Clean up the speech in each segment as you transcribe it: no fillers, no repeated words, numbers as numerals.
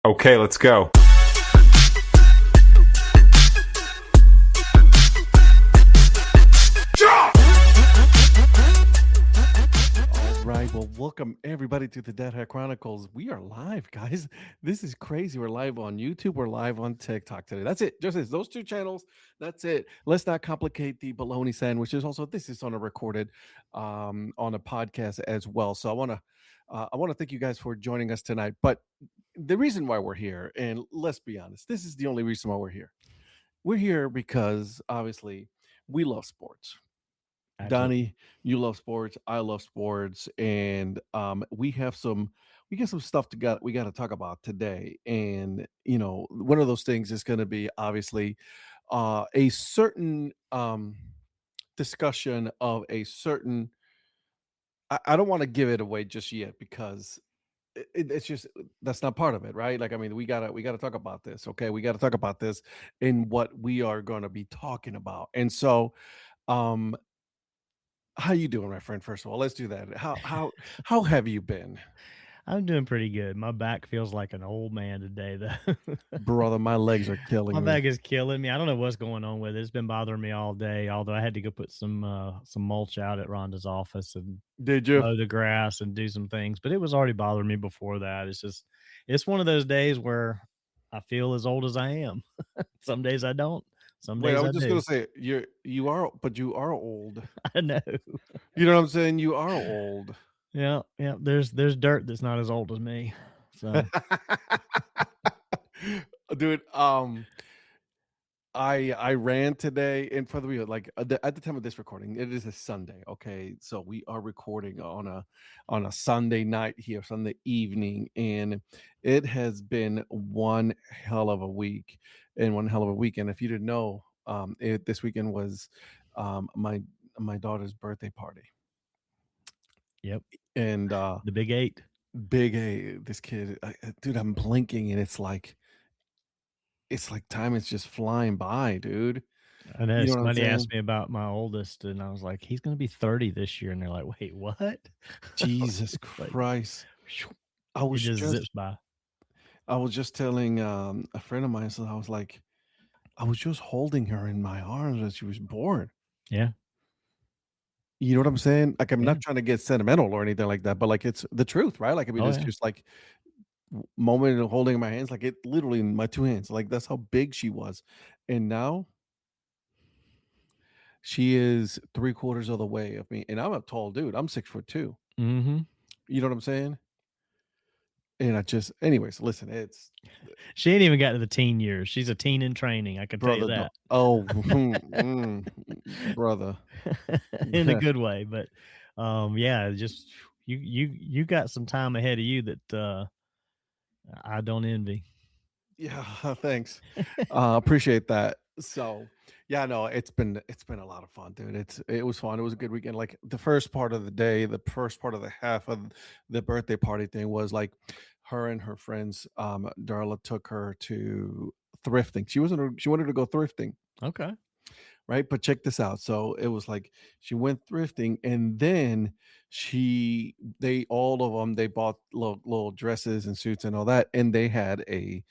Okay, let's go. All right, well, welcome everybody to the Dead Hat Chronicles. We are live, guys. This is crazy. We're live on YouTube. We're live on TikTok today. That's it. Just those two channels. That's it. Let's not complicate the bologna sandwiches. Also, this is on a recorded, on a podcast as well. So I want to thank you guys for joining us tonight. But the reason why we're here, and let's be honest, this is the only reason why we're here. We're here because obviously we love sports. Absolutely. Donnie, you love sports. I love sports, and we got some stuff we got to talk about today. And one of those things is going to be obviously a certain discussion of a certain. I don't want to give it away just yet because it's just that's not part of it, right? Like, I mean, we gotta talk about this. Okay, we got to talk about this in what we are going to be talking about, and so. Um, How you doing, my friend? First of all, let's do that. How have you been? I'm doing pretty good. My back feels like an old man today, though. Brother, my legs are My killing back me. is killing me. I don't know what's going on with it. It's been bothering me all day. Although I had to go put some mulch out at Rhonda's office and Did you? mow the grass and do some things, but it was already bothering me before that. It's one of those days where I feel as old as I am. Some days I don't. Some Wait, I days was I just do. gonna say you are, but you are old. I know. You know what I'm saying? You are old. Yeah, yeah. There's dirt that's not as old as me. So Dude, I ran today, and for the real, like at the time of this recording, it is a Sunday. Okay, so we are recording on a Sunday night here, Sunday evening, and it has been one hell of a week and one hell of a weekend. If you didn't know, this weekend was my daughter's birthday party, yep, and the big eight. big A, this kid, dude, I'm blinking, and it's like time is just flying by, dude. I know You know what I'm somebody saying? asked me about my oldest, and I was like, "He's gonna be 30 this year," and they're like, "Wait, what?" Jesus Like, Christ. phew, I it was just just zips by. I was just telling a friend of mine, so I was like, I was just holding her in my arms as she was born. Yeah, You know what I'm saying? Like, I'm yeah. not trying to get sentimental or anything like that, but like it's the truth, right? Like, I mean, Oh it's yeah. just like moment of holding my hands, like it literally in my two hands. Like that's how big she was. And now she is three-quarters of the way of me. And I'm a tall dude. I'm 6'2". Hmm. You know what I'm saying? And anyways, listen, it's She ain't even got to the teen years. She's a teen in training. I can tell you brother. that, Brother. in a good way. But yeah, just you got some time ahead of you that I don't envy. Yeah, thanks. Appreciate that. So, yeah, no, it's been a lot of fun, dude. It was fun. It was a good weekend. Like the first part of the day, the first part of the half of the birthday party thing was like her and her friends. Darla took her to thrifting. She wanted to go thrifting, Okay. right? But check this out. So it was like she went thrifting, and then they all of them they bought little dresses and suits and all that, and they had a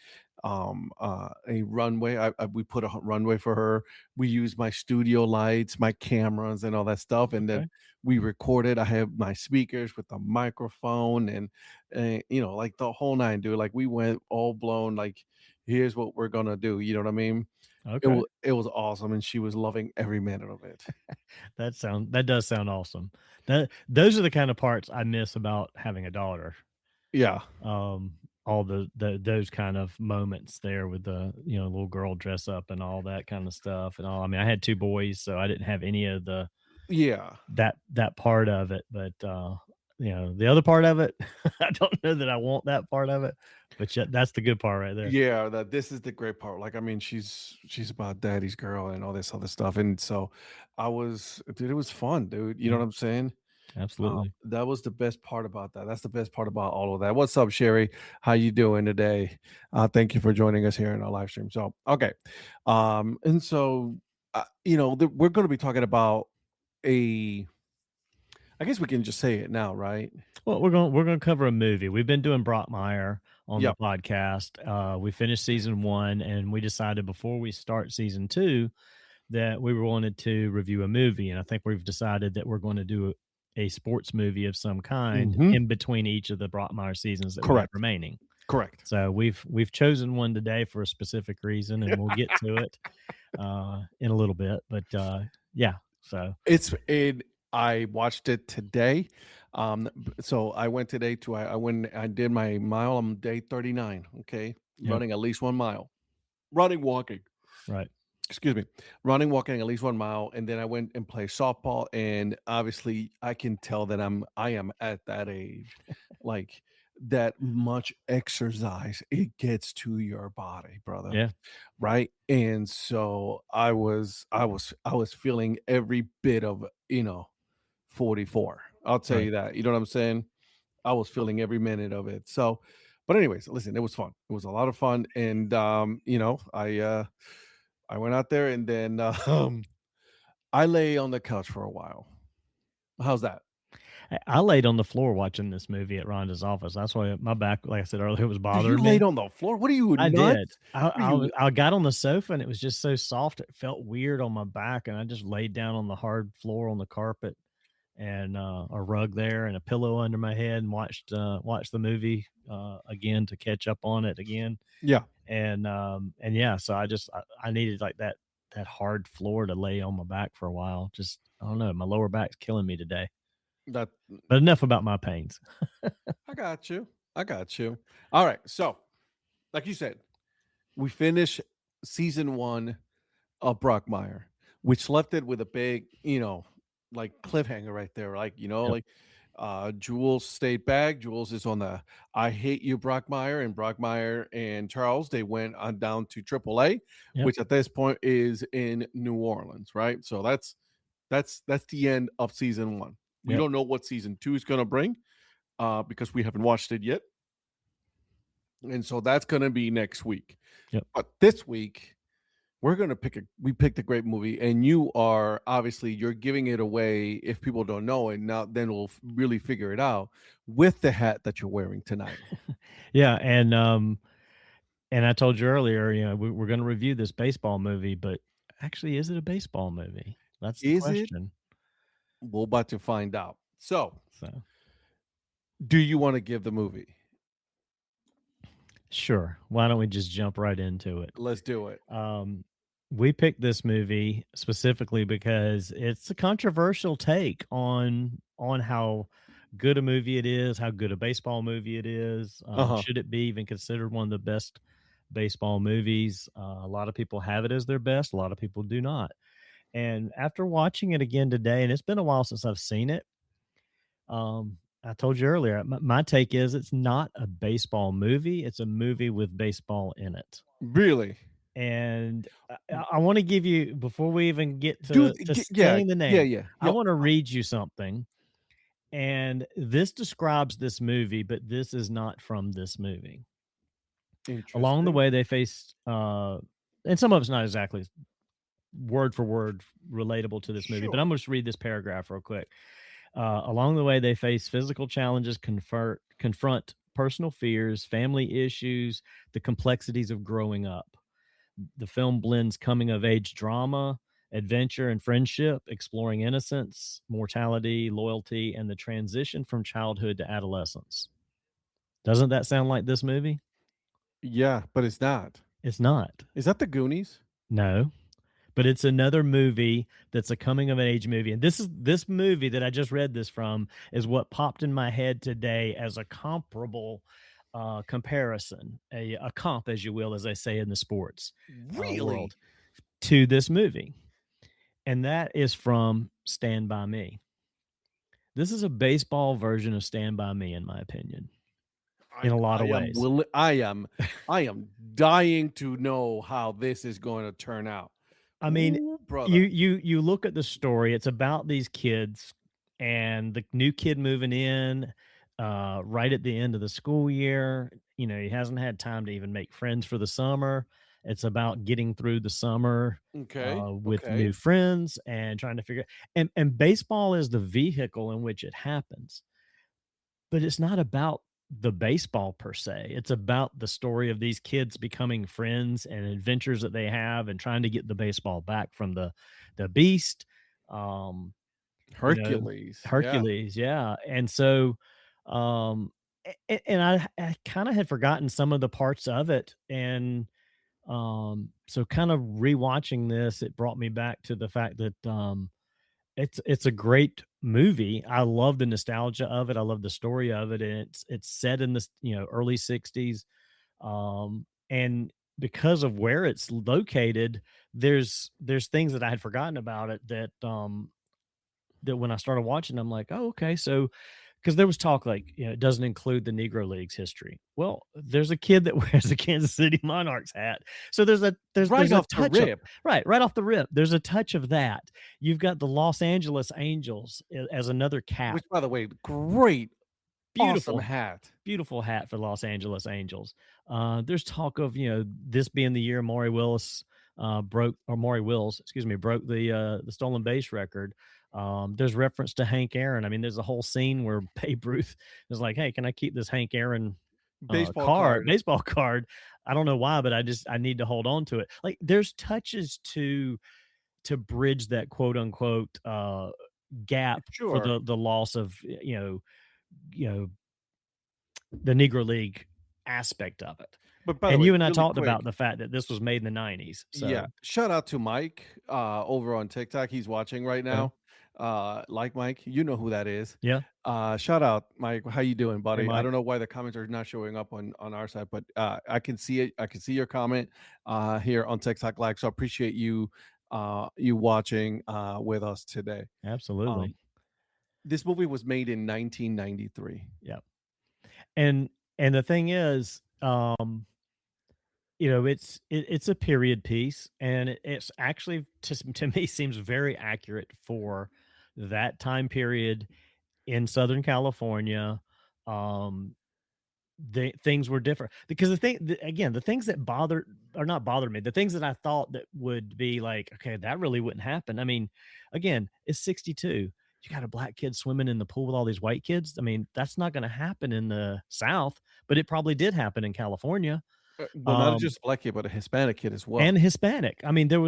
runway. We put a runway for her. We used my studio lights, my cameras, and all that stuff, and then Okay. we recorded. I have my speakers with the microphone and like the whole nine, dude. Like we went all blown. Like here's what we're gonna do. You know what I mean? Okay. It was awesome, and she was loving every minute of it. That does sound awesome. Those are the kind of parts I miss about having a daughter. Yeah. All the those kind of moments there with the little girl dress up and all that kind of stuff and all. I mean, I had two boys, so I didn't have any of Yeah. that part of it, but the other part of it, I don't know that I want that part of it, but yeah, that's the good part right there. Yeah, that this is the great part. Like, I mean, she's about daddy's girl and all this other stuff. And so dude, it was fun, dude. You know Yeah, what I'm saying? absolutely. That was the best part about that. That's the best part about all of that. What's up, Sherry? How you doing today? Thank you for joining us here in our live stream. So, okay. And so we're going to be talking about a I guess we can just say it now, right? Well, we're going to cover a movie. We've been doing Brockmier. on the Yep. podcast. We finished season 1, and we decided before we start season 2 that we wanted to review a movie, and I think we've decided that we're going to do a sports movie of some kind Hmm. in between each of the Brockmier seasons that we have Correct. remaining. Correct. So we've chosen one today for a specific reason, and we'll get to it in a little bit. But yeah, so It's it. I watched it today. So I went today to I went I did my mile on day 39. Okay, yep, running at least 1 mile, running, walking. right, Excuse me, running, walking at least 1 mile, and then I went and played softball. And obviously, I can tell that I am at that age, like that much exercise it gets to your body, brother. yeah, Right? And so I was feeling every bit of, 44. I'll tell right. you that. You know what I'm saying? I was feeling every minute of it. So, but anyways, listen, it was fun. It was a lot of fun. And I went out there and then I lay on the couch for a while. How's that? I laid on the floor watching this movie at Rhonda's office. That's why my back, like I said earlier, was Dude, you bothering laid me. on the floor. What are you, I did. nuts? What are you? I got on the sofa and it was just so soft. It felt weird on my back, and I just laid down on the hard floor on the carpet and a rug there and a pillow under my head and watched the movie again to catch up on it again. Yeah, And yeah, so I needed like that hard floor to lay on my back for a while. Just I don't know, my lower back's killing me today. that But enough about my pains. I got you. I got you. All right. So, like you said, we finish season one of Brockmire, which left it with a big, like cliffhanger right there. Like, Yep. Jules stayed back. Jules is on the I Hate You Brockmire, and Brockmire and Charles, they went on down to AAA, Yep. which at this point is in New Orleans, right? So that's the end of season one. We Yep. don't know what season two is gonna bring, because we haven't watched it yet. And so that's gonna be next week. Yep. But this week, we're gonna we picked a great movie, and you are obviously you're giving it away if people don't know, and now then we'll really figure it out with the hat that you're wearing tonight. Yeah. And I told you earlier, we're going to review this baseball movie, but actually, is it a baseball movie? That's the Is it? question. We're about to find out. So, So, do you want to give the movie? sure. Why don't we just jump right into it? Let's do it. Um, we picked this movie specifically because it's a controversial take on how good a movie it is, how good a baseball movie it is. Uh-huh. Should it be even considered one of the best baseball movies? A lot of people have it as their best. A lot of people do not. And after watching it again today, and it's been a while since I've seen it, I told you earlier, my take is it's not a baseball movie. It's a movie with baseball in it. Really? And I want to give you before we even get Dude, to yeah, saying the yeah, name. yeah. I Yo, want to read you something, and this describes this movie, but this is not from this movie. Along the interesting. way, they faced, and some of it's not exactly word for word relatable to this movie, but Sure. I'm going to read this paragraph real quick. Along the way, they face physical challenges, confront personal fears, family issues, the complexities of growing up. The film blends coming of age drama, adventure, and friendship, exploring innocence, mortality, loyalty, and the transition from childhood to adolescence. Doesn't that sound like this movie? Yeah, but it's not. It's not. Is that the Goonies? No, but it's another movie that's a coming of age movie. And this movie that I just read this from is what popped in my head today as a comparable comparison, a comp, as you will, as they say in the sports Really? world, to this movie. And that is from Stand By Me. This is a baseball version of Stand By Me, in my opinion, in a lot I of am ways. willing. I am dying to know how this is going to turn out. I mean, Ooh, brother. you look at the story, it's about these kids and the new kid moving in right at the end of the school year. He hasn't had time to even make friends for the summer. It's about getting through the summer Okay. with Okay. new friends and trying to figure and baseball is the vehicle in which it happens. But it's not about the baseball per se. It's about the story of these kids becoming friends and adventures that they have and trying to get the baseball back from the beast. Um, you know, Hercules. Yeah. Hercules, yeah. And so and I kind of had forgotten some of the parts of it. And so kind of rewatching this, it brought me back to the fact that it's a great movie. I love the nostalgia of it. I love the story of it, and it's set in this, early 60s. And because of where it's located, there's things that I had forgotten about it that when I started watching, I'm like, "Oh, okay." So because there was talk like, it doesn't include the Negro Leagues history. Well, there's a kid that wears a Kansas City Monarchs hat. So there's Right a off the touch of rip, right off the rip. There's a touch of that. You've got the Los Angeles Angels as another cap. which, by the way, great, awesome Beautiful, hat. beautiful hat for Los Angeles Angels. There's talk of, this being the year Maury Wills, excuse me, broke the stolen base record. There's reference to Hank Aaron. I mean, there's a whole scene where Babe Ruth is like, "Hey, can I keep this Hank Aaron Baseball card. baseball card?" I don't know why, but I need to hold on to it. Like there's touches to bridge that quote unquote gap for Sure. the loss of you know the Negro League aspect of it. But by the And way, you and I really talked about quick, the fact that this was made in the '90s. yeah, So shout out to Mike over on TikTok. He's watching right yeah, now. Like Mike, you know who that is. yeah. Shout out, Mike. How you doing, Hey, buddy? I Mike, don't know why the comments are not showing up on our side, but I can see it. I can see your comment here on TikTok Live. So I appreciate you you watching with us today. absolutely. Um, this movie was made in 1993. Yeah. And and the thing is, it's a period piece, and it's actually to me seems very accurate for that time period in Southern California. Um, things were different because again, the things that bothered or not bothered me, the things that I thought that would be like, okay, that really wouldn't happen. I mean, again, it's 62. You got a black kid swimming in the pool with all these white kids. I mean, that's not going to happen in the South, but it probably did happen in California. Well, not Um, just a black kid, but a Hispanic kid as and well. Hispanic. I mean, there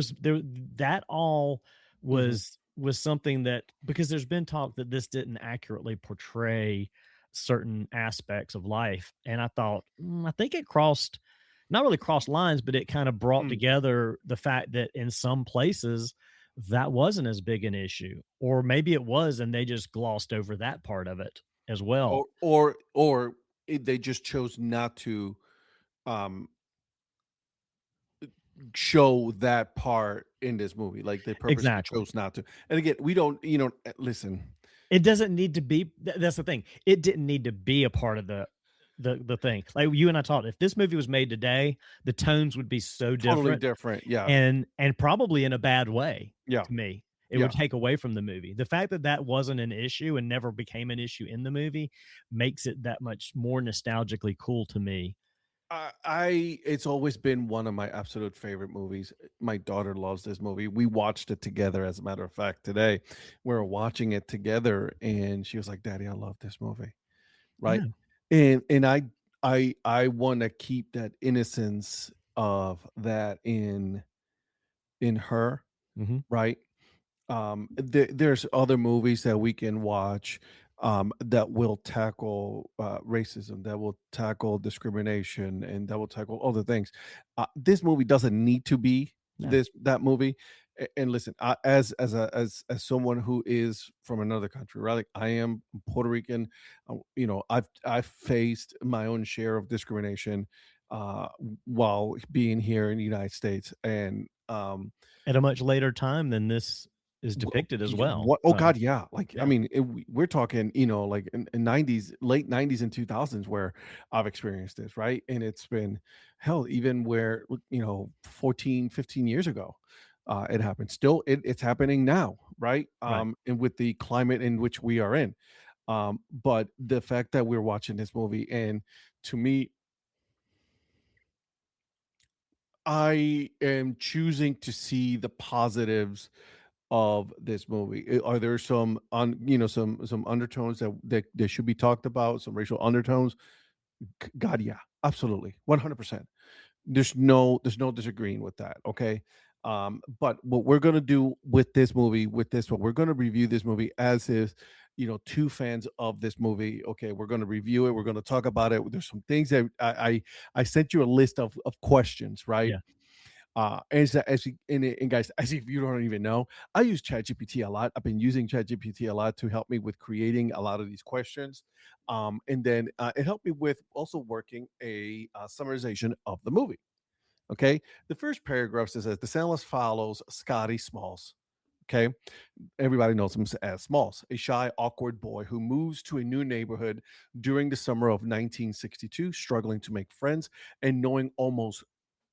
that all Hmm. was something that because there's been talk that this didn't accurately portray certain aspects of life, and I thought, I think it crossed not really crossed lines, but it kind of brought Mm. together the fact that in some places that wasn't as big an issue, or maybe it was, and they just glossed over that part of it as well. They just chose not to um show that part in this movie. Like they purposely Exactly. chose not to. And again, we don't, listen, It doesn't need to be that's the thing. It didn't need to be a part of the thing. Like you and I talked, if this movie was made today, the tones would be so totally different different. Yeah. and probably in a bad way Yeah. to me. It would Yeah. take away from the movie. The fact that that wasn't an issue and never became an issue in the movie makes it that much more nostalgically cool to me. It's always been one of my absolute favorite movies. My daughter loves this movie. We watched it together, as a matter of fact, today. We were watching it together and she was like, Daddy, I love this movie. Right. Yeah. And I want to keep that innocence of that in her, Mhm. right? There's other movies that we can watch that will tackle racism, that will tackle discrimination, and that will tackle other things. This movie doesn't need to be No. that movie. And listen, as someone who is from another country, right? Like I am Puerto Rican. I've faced my own share of discrimination while being here in the United States, and At a much later time than this is Well, depicted as yeah, well. what oh So, god, yeah, like, I yeah. mean, we're talking, like, in 90s, late 90s and 2000s where I've experienced this, right? And it's been hell, even where, 14, 15 years ago, it happened. Still, it's happening now, right? Right. And with the climate in which we are in. But the fact that we're watching this movie, and to me, I am choosing to see the positives of this movie. Are there some some undertones that should be talked about, some racial undertones? God, yeah, absolutely, 100%. There's no disagreeing with that. Okay. But what we're gonna do with this movie, with this one, we're gonna review this movie as is, two fans of this movie. Okay, we're gonna review it. We're gonna talk about it. There's some things that I sent you a list of questions, right? Yeah. And guys, as if you don't even know, I use ChatGPT a lot. I've been using ChatGPT a lot to help me with creating a lot of these questions, and then it helped me with also working a summarization of the movie. Okay, the first paragraph says that the Sandlot follows Scotty Smalls. Okay, everybody knows him as Smalls, a shy, awkward boy who moves to a new neighborhood during the summer of 1962, struggling to make friends and knowing almost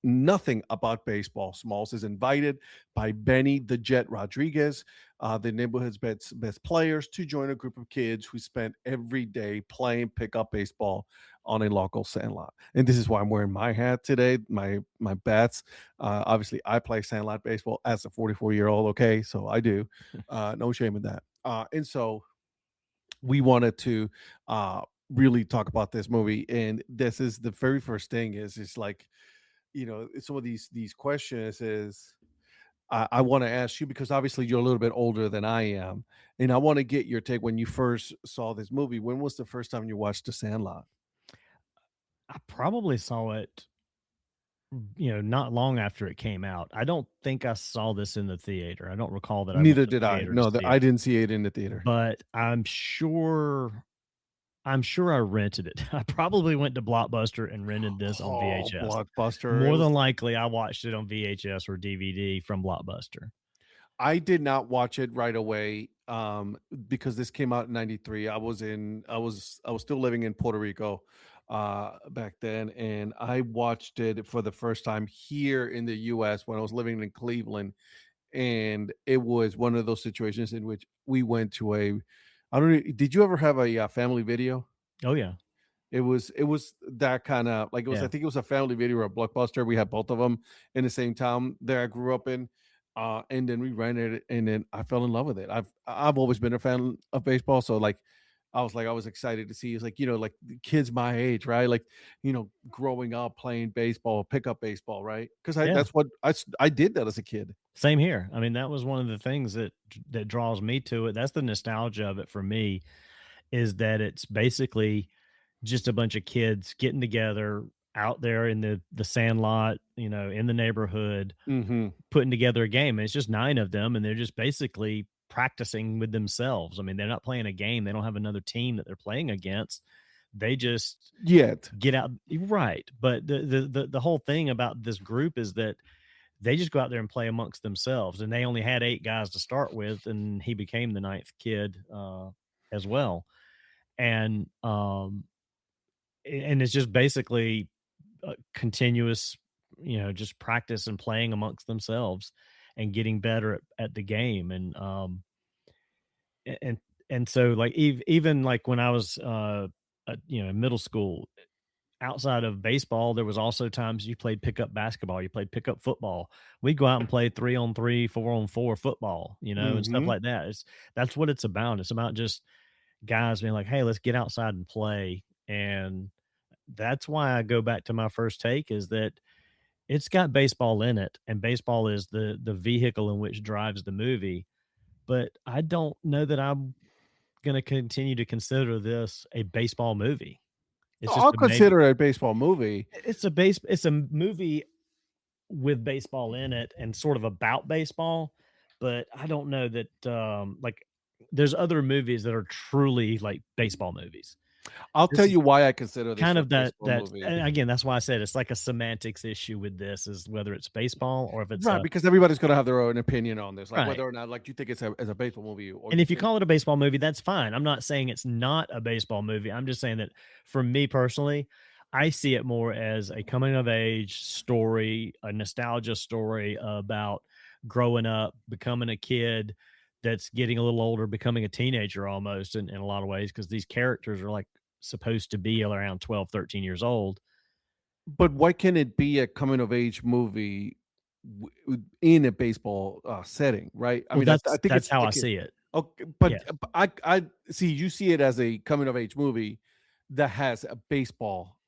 nothing about baseball. Smalls is invited by Benny the Jet Rodriguez, the neighborhood's best players, to join a group of kids who spent every day playing pickup baseball on a local sandlot. And this is why I'm wearing my hat today, my bats. Obviously, I play sandlot baseball as a 44-year-old. Okay, so I do. No shame in that. And so we wanted to really talk about this movie, and this is the very first thing is it's like some of these questions is I want to ask you because obviously you're a little bit older than I am, and I want to get your take when you first saw this movie. When was the first time you watched The Sandlot? I probably saw it, not long after it came out. I don't think I saw this in the theater. I don't recall that I went Neither to the did I. theater to No, see I it, didn't see it in the theater. but I'm sure I rented it. I probably went to Blockbuster and rented this on Oh, VHS. Blockbuster! It More was. than likely, I watched it on VHS or DVD from Blockbuster. I did not watch it right away because this came out in '93. I was still living in Puerto Rico back then, and I watched it for the first time here in the U.S. when I was living in Cleveland, and it was one of those situations in which we went to a. I don't know. Did you ever have a family video? Oh, yeah. It was that kinda like, it was I Yeah. think it was a family video or a Blockbuster, we had both of them in the same town that I grew up in, and then we rented it, and then I fell in love with it. I've always been a fan of baseball, so, I was excited to see it's like, the kids my age, right? Like, growing up playing baseball, pickup baseball, right? Because Yeah. that's what I did that as a kid. Same here. I mean, that was one of the things that draws me to it. That's the nostalgia of it for me, is that it's basically just a bunch of kids getting together out there in the sandlot, in the neighborhood, Mhm. putting together a game. And it's just 9 of them, and they're just basically practicing with themselves. I mean, they're not playing a game. They don't have another team that they're playing against. They just Yet. get out. Right. But the whole thing about this group is that they just go out there and play amongst themselves. And they only had 8 guys to start with, and he became the ninth kid as well. And and it's just basically continuous, just practice and playing amongst themselves and getting better at the game. And and so like even like when I was in middle school, outside of baseball, there was also times you played pickup basketball, you played pickup football. We'd go out and play 3-on-3, 4-on-4 football, and stuff Mhm. like that. That's what it's about. It's about just guys being like, hey, let's get outside and play. And that's why I go back to my first take, is that it's got baseball in it, and baseball is the vehicle in which drives the movie. But I don't know that I'm gonna continue to consider this a baseball movie. It's just I'll a maybe. consider it a baseball movie. It's a movie with baseball in it and sort of about baseball, but I don't know that like there's other movies that are truly like baseball movies. I'll tell This is you why I consider this kind a of that baseball that movie. and again, that's why I said it's like a semantics issue with this, is whether it's baseball or if it's Right, a because everybody's gonna have their own opinion on this, like right. whether or not like you think it's a baseball movie or And you if you think. call it a baseball movie, that's fine. I'm not saying it's not a baseball movie. I'm just saying that for me personally, I see it more as a coming of age story, a nostalgia story about growing up, becoming a kid that's getting a little older, becoming a teenager almost in a lot of ways, because these characters are like supposed to be around 12, 13 years old. But why can't it be a coming of age movie in a baseball setting, right? I Well, mean, I think that's it's how I like see it. okay, Yes. but I see you see it as a coming of age movie that has a baseball.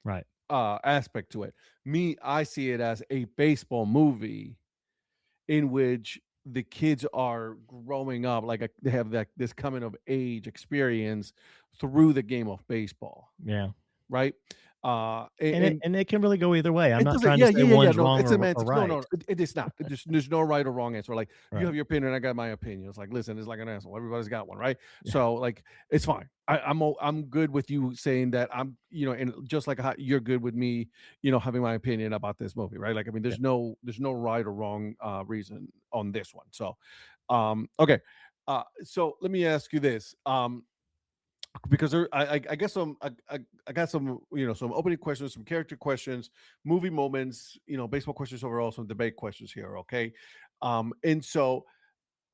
Right. aspect to it. Me, I see it as a baseball movie in which the kids are growing up, like they have that this coming of age experience through the game of baseball, Yeah. right? And it And and it can really go either way. I'm it not doesn't. trying to Yeah, say yeah, yeah, yeah. one's No, wrong it's or semantics. No, right. no, it is not. There's no right or wrong answer. Like you Right. have your opinion, I got my opinion. It's like, listen, it's like an asshole. Everybody's got one, right? Yeah. So like, it's fine. I'm good with you saying that. And just like how you're good with me, having my opinion about this movie, right? Like, I mean, Yeah. there's no right or wrong reason on this one. So, okay. So let me ask you this. Because I guess I got some opening questions, some character questions, movie moments, baseball questions overall, some debate questions here. Okay, and so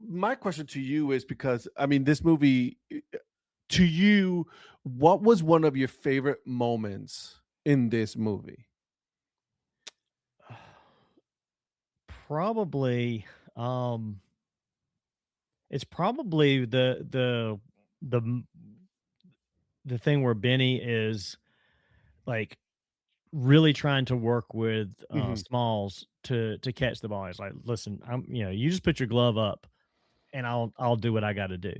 my question to you is because I mean this movie to you, what was one of your favorite moments in this movie? Probably, um, it's probably the m the thing where Benny is, like, really trying to work with, Hmm. Smalls to catch the ball. He's like, "Listen, you just put your glove up, and I'll do what I gotta do."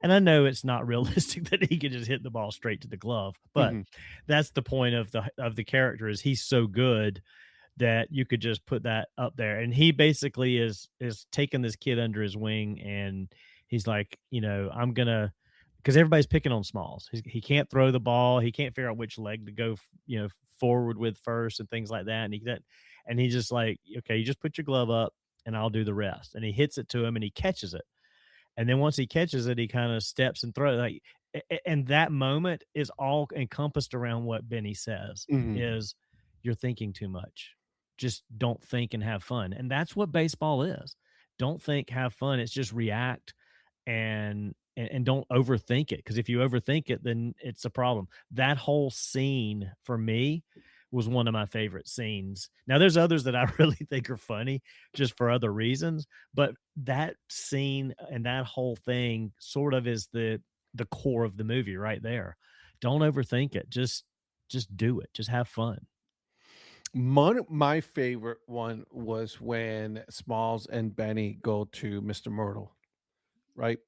And I know it's not realistic that he could just hit the ball straight to the glove, but Hmm. that's the point of the character is he's so good that you could just put that up there. And he basically is taking this kid under his wing, and he's like, I'm gonna because everybody's picking on Smalls. He can't throw the ball. He can't figure out which leg to go, forward with first and things like that. And he's just like, okay, you just put your glove up, and I'll do the rest. And he hits it to him, and he catches it. And then once he catches it, he kind of steps and throws like, and that moment is all encompassed around what Benny says Hmm. is you're thinking too much. Just don't think and have fun. And that's what baseball is. Don't think, have fun. It's just react and don't overthink it. Because if you overthink it, then it's a problem. That whole scene for me was one of my favorite scenes. Now there's others that I really think are funny just for other reasons, but that scene and that whole thing sort of is the core of the movie right there. Don't overthink it. Just do it. Just have fun. My favorite one was when Smalls and Benny go to Mr. Myrtle, right?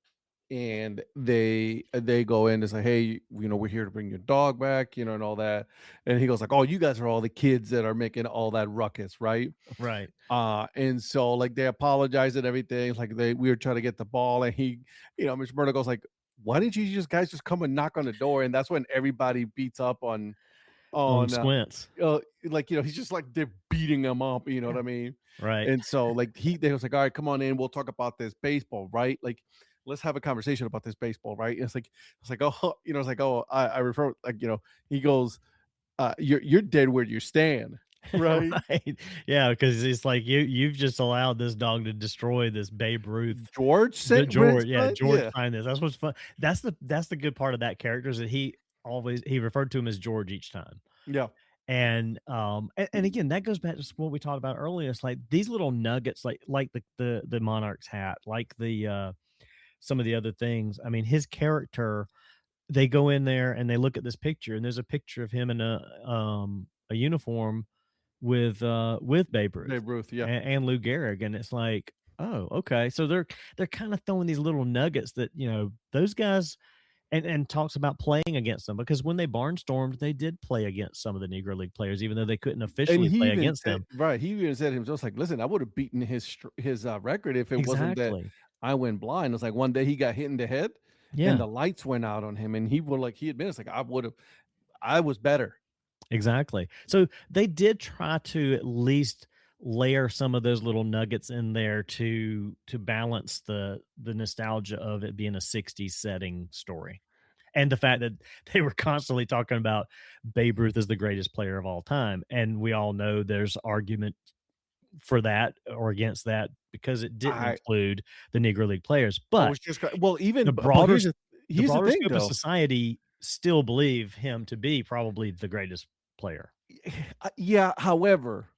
And they go in and say, "Hey, we're here to bring your dog back," and all that. And he goes like, "Oh, you guys are all the kids that are making all that ruckus, right?" Right. And so like they apologize and everything. Like we were trying to get the ball, and Mr. Murdoch goes like, "Why didn't you just come and knock on the door?" And that's when everybody beats up On on Squints. like he's just like they're beating him up, you know Yeah. what I mean? Right. And so like they was like, "All right, come on in, we'll talk about this baseball, right? Like let's have a conversation about this baseball, right?" And it's like, oh, it's like, oh, I refer like, he goes, you're dead where you stand, right? Right. Yeah, because it's like you've just allowed this dog to destroy this Babe Ruth. George The sent George, yeah, Right? George Yeah. signed this. That's what's fun. That's the good part of that character is that he referred to him as George each time. Yeah. And again, that goes back to what we talked about earlier. It's like these little nuggets, like the Monarchs hat, like the some of the other things. I mean, his character, they go in there and they look at this picture, and there's a picture of him in a uniform with Babe Ruth Babe Ruth, yeah. and Lou Gehrig, and it's like, oh, okay. So they're kind of throwing these little nuggets that those guys and talks about playing against them because when they barnstormed, they did play against some of the Negro League players, even though they couldn't And officially he play even against said them. right, he even said himself like, "Listen, I would have beaten his record if it wasn't that Exactly. I went blind." It's like one day he got hit in the head and Yeah. the lights went out on him and he admits like I was better. Exactly. So they did try to at least layer some of those little nuggets in there to balance the nostalgia of it being a 60s setting story. And the fact that they were constantly talking about Babe Ruth is the greatest player of all time. And we all know there's argument for that or against that because it didn't I include the Negro League players. I But was just well, the even but broader the here's the broader thing scope of though. society still believe him to be probably the greatest player. Yeah, however,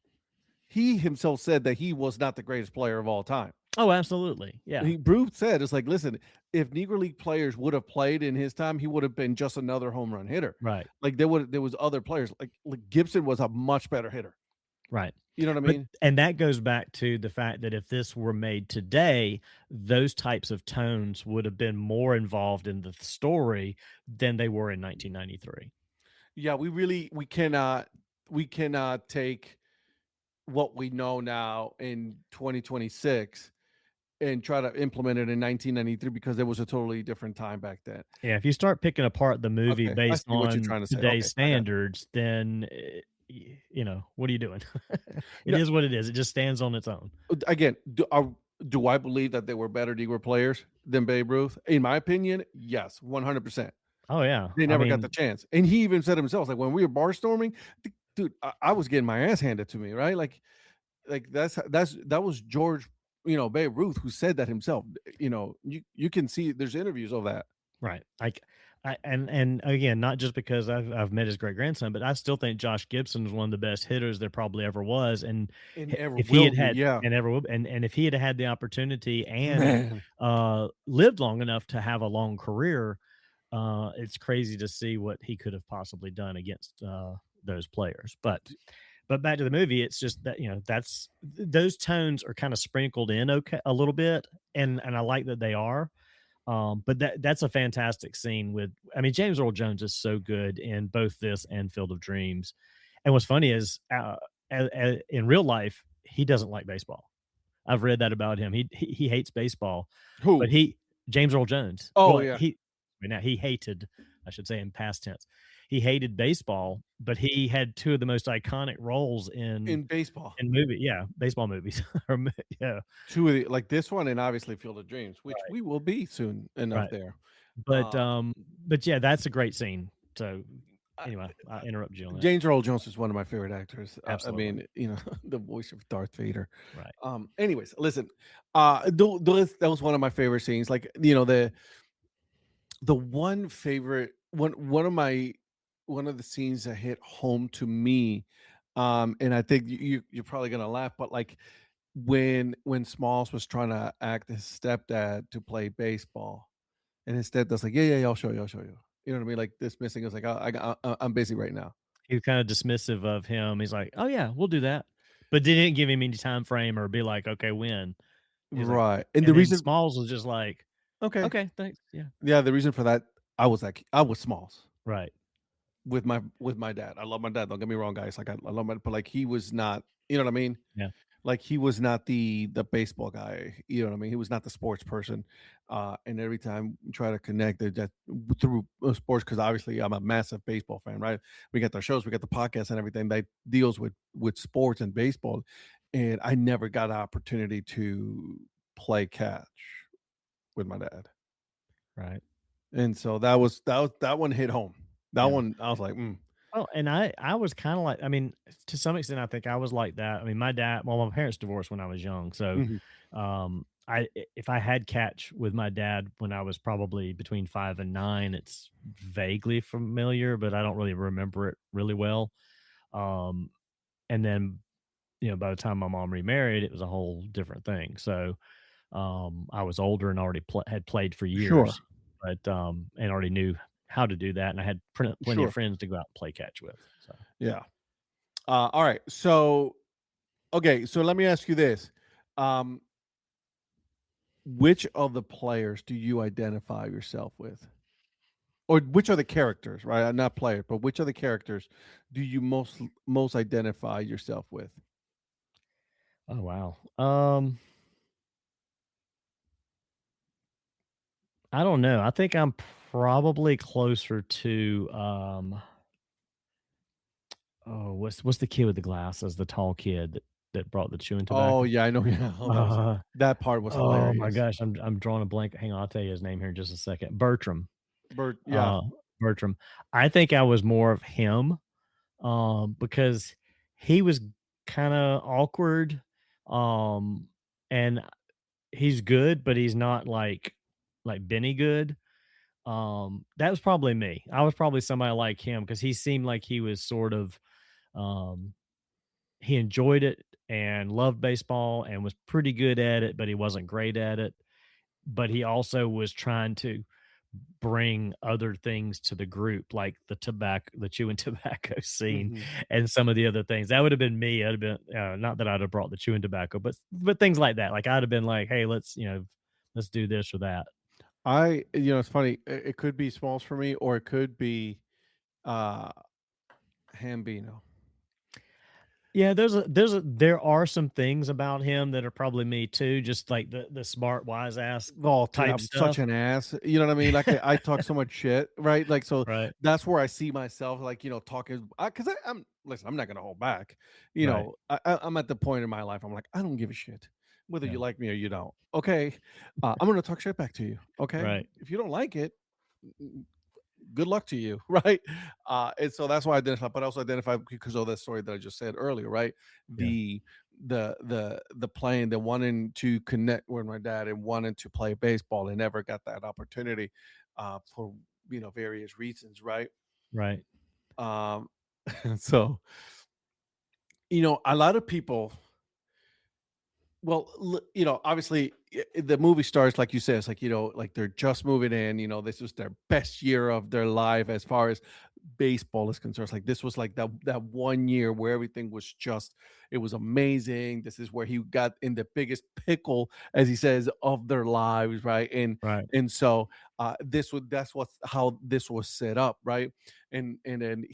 he himself said that he was not the greatest player of all time. Oh, absolutely. Yeah. Bruce said, "It's like, listen, if Negro League players would have played in his time, he would have been just another home run hitter. Right. Like there was other players like Gibson was a much better hitter. Right. You know what I But mean? and that goes back to the fact that if this were made today, those types of tones would have been more involved in the story than they were in 1993. Yeah, we cannot take what we know now in 2026 and try to implement it in 1993 because there was a totally different time back then. Yeah, if you start picking apart the movie Okay, I based see what you're on trying to say. today's Okay, I got standards, then, what are you doing? It you. is what it is. It just stands on its own. Again, do I believe that they were better Negro players than Babe Ruth? In my opinion, yes, 100%. Oh, yeah. They I never got the mean, chance. And he even said himself, like when we were barnstorming, dude, I was getting my ass handed to me, right? Like that was George, Babe Ruth who said that himself. You can see there's interviews of that. right. Like, and again, not just because I've met his great grandson, but I still think Josh Gibson is one of the best hitters there probably ever was. And And ever if he will had be, had yeah. and ever will, and if he had had the opportunity and Man. lived long enough to have a long career, it's crazy to see what he could have possibly done against those players. But back to the movie, it's just that that's those tones are kind of sprinkled in okay a little bit, and I like that they are. But that's a fantastic scene with. I mean, James Earl Jones is so good in both this and Field of Dreams. And what's funny is, in real life, he doesn't like baseball. I've read that about him. He hates baseball, but Who? James Earl Jones. Oh Well, yeah. now he hated, I should say in past tense, he hated baseball, but he had two of the most iconic roles In baseball. in baseball movies. Yeah, Two of the like this one and obviously Field of Dreams, which right, we will be soon enough right. there. But Uh but yeah, that's a great scene. So I, anyway, I interrupt you on that. James Earl Jones is one of my favorite actors. I Absolutely. mean, the voice of Darth Vader. Right. Anyways, listen, that was one of my favorite scenes. Like, the one favorite one of the scenes that hit home to me, and I think you're probably gonna laugh, but like when Smalls was trying to act his stepdad to play baseball, and his stepdad's like, yeah, I'll show you, I'll show you. You know what I mean? Like dismissing is like, I'm busy right now. He was kinda dismissive of him. He's like, "Oh, yeah, we'll do that." But they didn't give him any time frame or be like, "Okay, when?" He's like Right. And the and then reason, Smalls was just like, okay, "Okay, thanks." Yeah. yeah, the reason for that, I was Smalls Right. with my dad. I love my dad. Don't get me wrong, guys. Like I love my, but like he was not. You know what I mean? Yeah. Like he was not the baseball guy. You know what I mean? He was not the sports person. And every time we try to connect that through sports, because obviously I'm a massive baseball fan, right? We got the shows, we got the podcast and everything that deals with sports and baseball, and I never got an opportunity to play catch with my dad. Right. And so that one hit home. That Yeah. one I was like, "Mm." Well, and I was kinda like I mean, to some extent, I think I was like that. I mean, my parents divorced when I was young, so, Mhm. if I had catch with my dad when I was probably between 5 and 9, it's vaguely familiar, but I don't really remember it really well. Um, and then, by the time my mom remarried, it was a whole different thing. So, I was older and already had played for Sure, years, but, and already knew how to do that, and I had plenty of sure. friends to go out and play catch with, so. Yeah. All right. So, okay, so let me ask you this. Um, which of the players do you identify yourself with? Or which are the characters, right? Not players, but which are the characters do you most identify yourself with? Oh, wow. I don't know. I think I'm probably closer to, what's the kid with the glasses, the tall kid that brought the chewing Oh, tobacco? yeah, I know. Yeah, oh, Uh, that part was oh my hilarious. gosh, I'm drawing a blank. Hang on, I'll tell you his name here in just a second. Bertram. Bert, yeah, Uh, Bertram. I think I was more of him, because he was kinda awkward, and he's good, but he's not like Benny good. That was probably me. I was probably somebody like him because he seemed like he was sort of, um, he enjoyed it and loved baseball and was pretty good at it, but he wasn't great at it. But he also was trying to bring other things to the group, like the chewing tobacco scene Mhm. and some of the other things. That would have been me. I'd have been, not that I'd have brought the chewing tobacco, but things like that. Like I'd have been like, "Hey, let's do this or that." It's funny. It could be Smalls for me, or it could be uh Hambino. Yeah, there are some things about him that are probably me too, just like the smart, wise ass Oh, dude, type I'm such stuff. an ass. You know what I mean? Like I talk so much shit, right? Like so Right, that's where I see myself, like talking because I'm listen. I'm not gonna hold back. right. I'm at the point in my life. I'm like, I don't give a shit whether Yeah, you like me or you don't. Okay, I'm gonna talk shit back to you. Okay, right. if you don't like it, good luck to you, right? And so that's why I identify, but I also identify because of that story that I just said earlier, right? Yeah, The playing, the wanting to connect with my dad and wanting to play baseball and never got that opportunity for various reasons, right? right. Um, so a lot of people well, obviously, the movie stars like you said. It's like like they're just moving in. This was their best year of their life as far as baseball is concerned. It's like this was like that one year where everything was just it was amazing. This is where he got in the biggest pickle, as he says, of their lives, right? And Right. and so that's what how this was set up, right? And then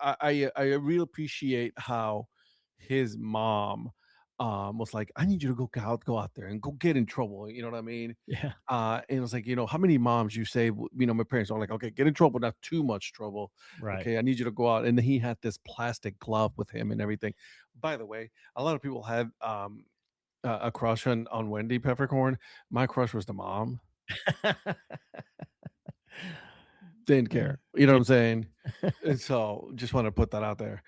I really appreciate how his mom was like, I need you to go out there and go get in trouble. You know what I mean? Yeah. And it was like, how many moms you say, my parents are like, okay, get in trouble, not too much trouble. Right. Okay, I need you to go out. And he had this plastic glove with him and everything. By the way, a lot of people had a crush on Wendy Peppercorn. My crush was the mom. Didn't Uh, care. You know what yeah. I'm saying? And so just want to put that out there.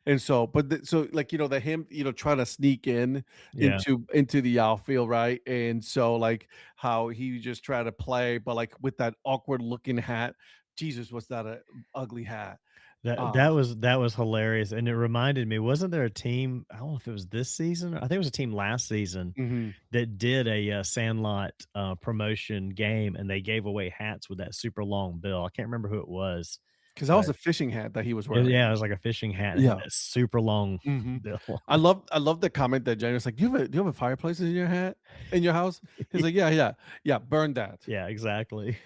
And so, so like the him, trying to sneak in Yeah. into the outfield, right? And so like how he just tried to play, but like with that awkward looking hat. Jesus, was that a ugly hat? That was hilarious, and it reminded me, wasn't there a team, I don't know if it was this season, I think it was a team last season Mhm. that did a, Sandlot, promotion game, and they gave away hats with that super long bill. I can't remember who it was, 'Cause that was but a fishing hat that he was yeah, wearing. it was like a fishing hat and had Yeah. that super long Mhm. bill I on love I love the comment that Jenny was like, do you have a fireplace in your hat in your house?" He's it. like, "Yeah, yeah. Yeah, burn that. Yeah, exactly.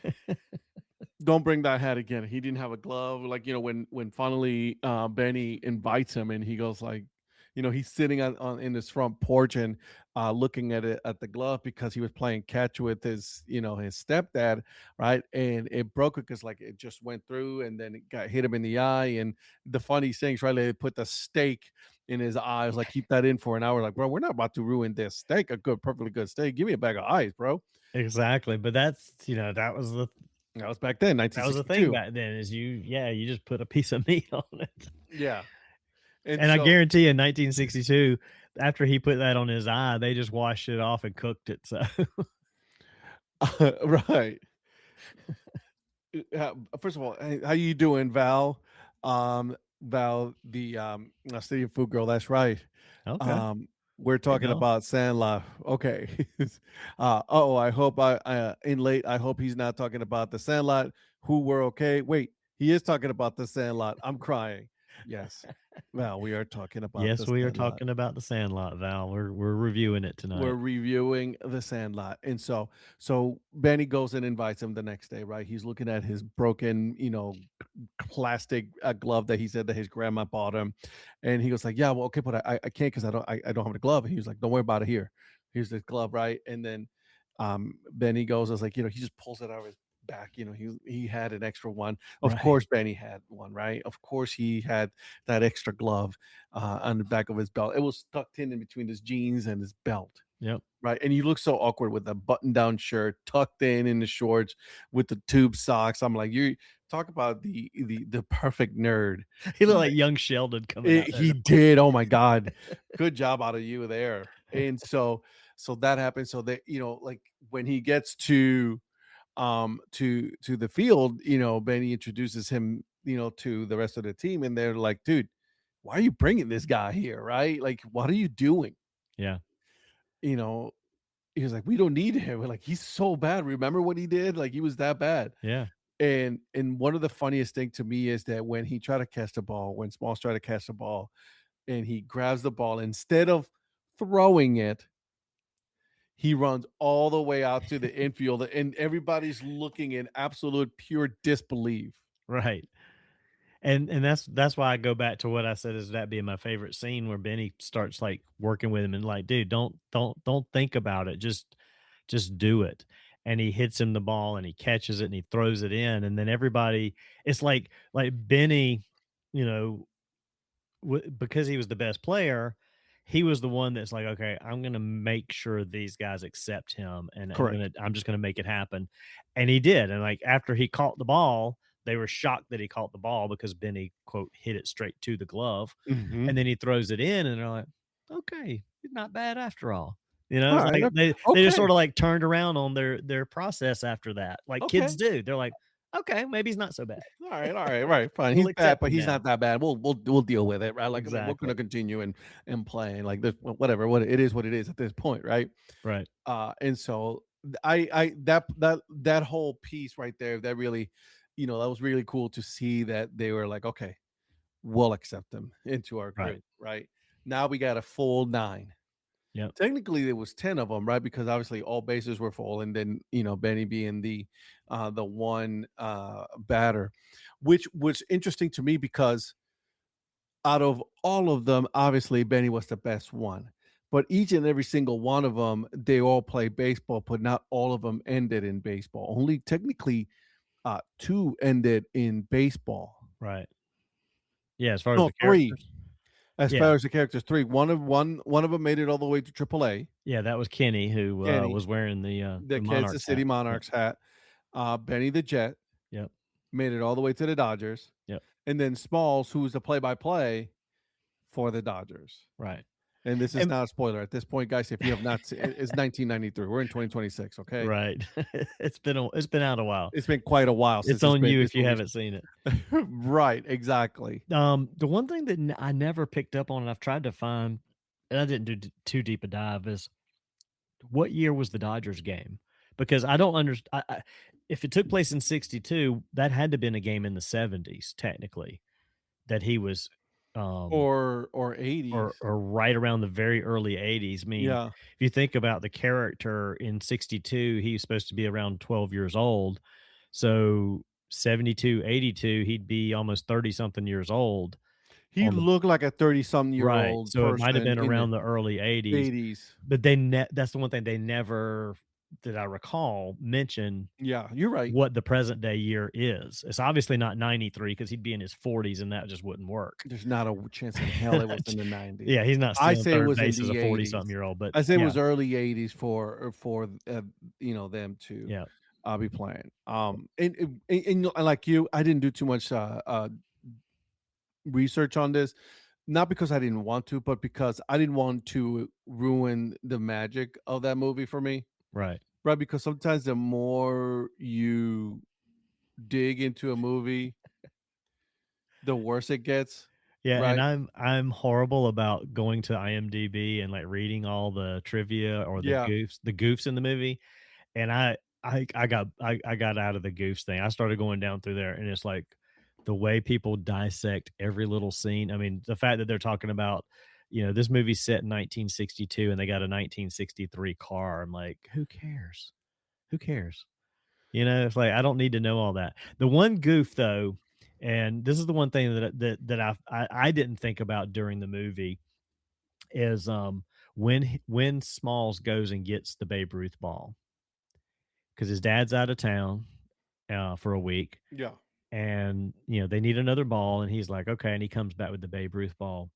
Don't bring that hat again." He didn't have a glove, like, when finally, Benny invites him and he goes like he's sitting on in his front porch and, looking at it at the glove because he was playing catch with his stepdad, right? And it broke it because like, it just went through and then it got hit him in the eye, and the funny thing is, right, they put the steak in his eyes, like, "Keep that in for an hour." Like, "Bro, we're not about to ruin this steak, a good perfectly good steak. Give me a bag of ice, bro." Exactly, but that's, That was back then, that was the thing 1962. back then, is you just put a piece of meat on it. Yeah, and And I so guarantee in 1962, after he put that on his eye, they just washed it off and cooked it, so right. First of all, hey, how you doing, Val? Val, the City of Food Girl. That's right. Okay. Um, we're Hey, talking Val. about Sandlot. Okay. Oh, I hope in late. I hope he's not talking about the Sandlot. Who were okay? Wait, he is talking about the Sandlot. I'm crying. Yes, Val, we are talking about the Yes, we are Sandlot. talking about The Sandlot, Val. We're reviewing it We're tonight. reviewing the Sandlot, and so Benny goes and invites him the next day, right? He's looking at his broken, plastic glove that he said that his grandma bought him, and he goes like, "Yeah, well, okay, but I can't because I don't have the glove." And he was like, "Don't worry about it. Here's the glove, right?" And then Benny goes, I was like, he just pulls it out of his back. He had an extra one. Of Right. course, Benny had one, right? Of course, he had that extra glove on the back of his belt. It was tucked in between his jeans and his belt. Yep. Right, and you look so awkward with a button-down shirt tucked in the shorts with the tube socks. I'm like, you talk about the perfect nerd. He looked Right. like young Sheldon coming out there He to play. did. Oh my god, good job out of you there. And so that happens. So that like when he gets to the field, Benny introduces him, to the rest of the team, and they're like, dude. why are you bringing this guy here, right? Like, what are you doing? Yeah. You know, he was like, we don't need him. We're like, he's so bad. Remember what he did? Like, he was that bad. Yeah. And one of the funniest thing to me is that when he tried to catch the ball, when Smalls tried to catch the ball, and he grabs the ball instead of throwing it, he runs all the way out to the infield, and everybody's looking in absolute pure disbelief. Right. And that's why I go back to what I said is that being my favorite scene where Benny starts like working with him and like, dude, don't think about it. Just do it. And he hits him the ball and he catches it and he throws it in. And then everybody, it's like Benny, you know, because he was the best player, he was the one that's like, okay, I'm gonna make sure these guys accept him, and Correct. I'm just gonna make it happen, and he did. And like after he caught the ball, they were shocked that he caught the ball because Benny quote hit it straight to the glove, Mhm. and then he throws it in, and they're like, okay, he's not bad after all. You know, it's Alright, like they just okay, sort of like turned around on their process after that, like kids okay. do. They're like, okay, maybe he's not so bad. Alright, right, fine. We'll He's bad, accept but him he's now. not that bad. We'll deal with it, right? Like, I mean, we're gonna Exactly. continue and playing like this, whatever, what it is at this point, right? Right. And so I that whole piece right there, that really, that was really cool to see that they were like, okay, we'll accept them into our Right. group, right? Now we got a full nine. Yep. Technically, there was 10 of them, right? Because obviously all bases were full, and then Benny being the one batter, which was interesting to me because out of all of them, obviously Benny was the best one. But each and every single one of them, they all play baseball, but not all of them ended in baseball. Only technically two ended in baseball. Right. Yeah, as far as No, the three. characters? As Yeah. far as the characters, three. One of them made it all the way to AAA. Yeah, that was Kenny who, Kenny, was wearing the the Kansas Monarchs City hat. Yep, Monarchs hat. Benny the Jet yep, made it all the way to the Dodgers. yep, And then Smalls, who's the play-by-play for the Dodgers. right. And this is And not a spoiler at this point, guys. If you have not seen, it's 1993. We're in 2026. Okay, right. It's been out a while. it's been quite a while It's since on you this if you movie's haven't seen it. right. Exactly. The one thing that I never picked up on and I've tried to find, and I didn't do too deep a dive, is what year was the Dodgers game? Because I don't understand. If it took place in '62, that had to have been a game in the '70s, technically, that he was, um, Or 80s. or right around the very early '80s. I mean, Yeah, if you think about the character in '62, he's supposed to be around 12 years old. So 72, 82, he'd be almost 30 something years old he on the looked like a 30-some-year right. old So it might have person been in the around the early '80s, 80s. but that's the one thing they never, that I recall, mention Yeah, you're right. what the present day year is. It's obviously not 93 because he'd be in his 40s and that just wouldn't work. There's not a chance in hell it was in the 90s. Yeah, he's not I stealing say it third was in base as a the 40 80s. something year old, but I say it yeah, was early 80s for them to yeah, be playing. And like you, I didn't do too much research on this, not because I didn't want to, but because I didn't want to ruin the magic of that movie for me. right. Right? Because sometimes the more you dig into a movie, the worse it gets. Yeah, and Right? I'm horrible about going to IMDb and like reading all the trivia or Yeah. the goofs in the movie. And I got out of the goofs thing. I started going down through there, and it's like the way people dissect every little scene. I mean, the fact that they're talking about, this movie's set in 1962 and they got a 1963 car. I'm like, who cares? Who cares? It's like I don't need to know all that. The one goof though, and this is the one thing that I didn't think about during the movie is when Smalls goes and gets the Babe Ruth ball because his dad's out of town for a week, Yeah. and they need another ball, and he's like, okay, and he comes back with the Babe Ruth ball.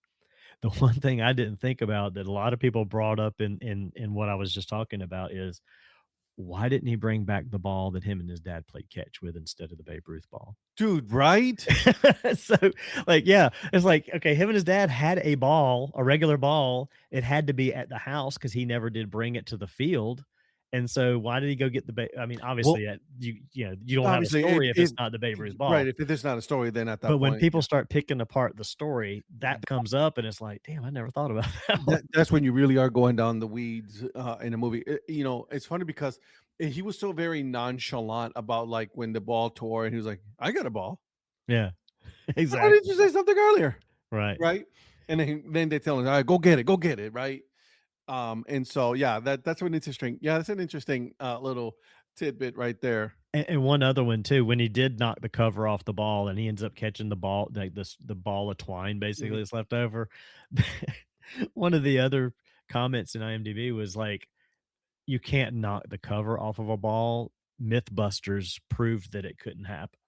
The one thing I didn't think about that a lot of people brought up in what I was just talking about is why didn't he bring back the ball that him and his dad played catch with instead of the Babe Ruth ball? Dude, right? So, like, yeah, it's like, okay, him and his dad had a ball, a regular ball. It had to be at the house because he never did bring it to the field. And so why did he go get the I mean, Well, obviously, you don't have a obviously, story if it it's not the Babe Ruth right, ball. if there's not a story, then at that But when point, people yeah. start picking apart the story, that comes up, and it's like, "Damn, I never thought about that one." That's when you really are going down the weeds, in a movie. It's funny because he was so very nonchalant about, like, when the ball tore, and he was like, "I got a ball. Yeah, Why didn't you exactly. say something earlier?" Right. Right? And then they tell him, "All right, go get it," right? And so, yeah, that's an interesting that's an interesting, little tidbit right there. And one other one too, when he did knock the cover off the ball and he ends up catching the ball, like the ball of twine basically Mhm. that's left over. One of the other comments in IMDb was like, "You can't knock the cover off of a ball. Mythbusters proved that it couldn't happen."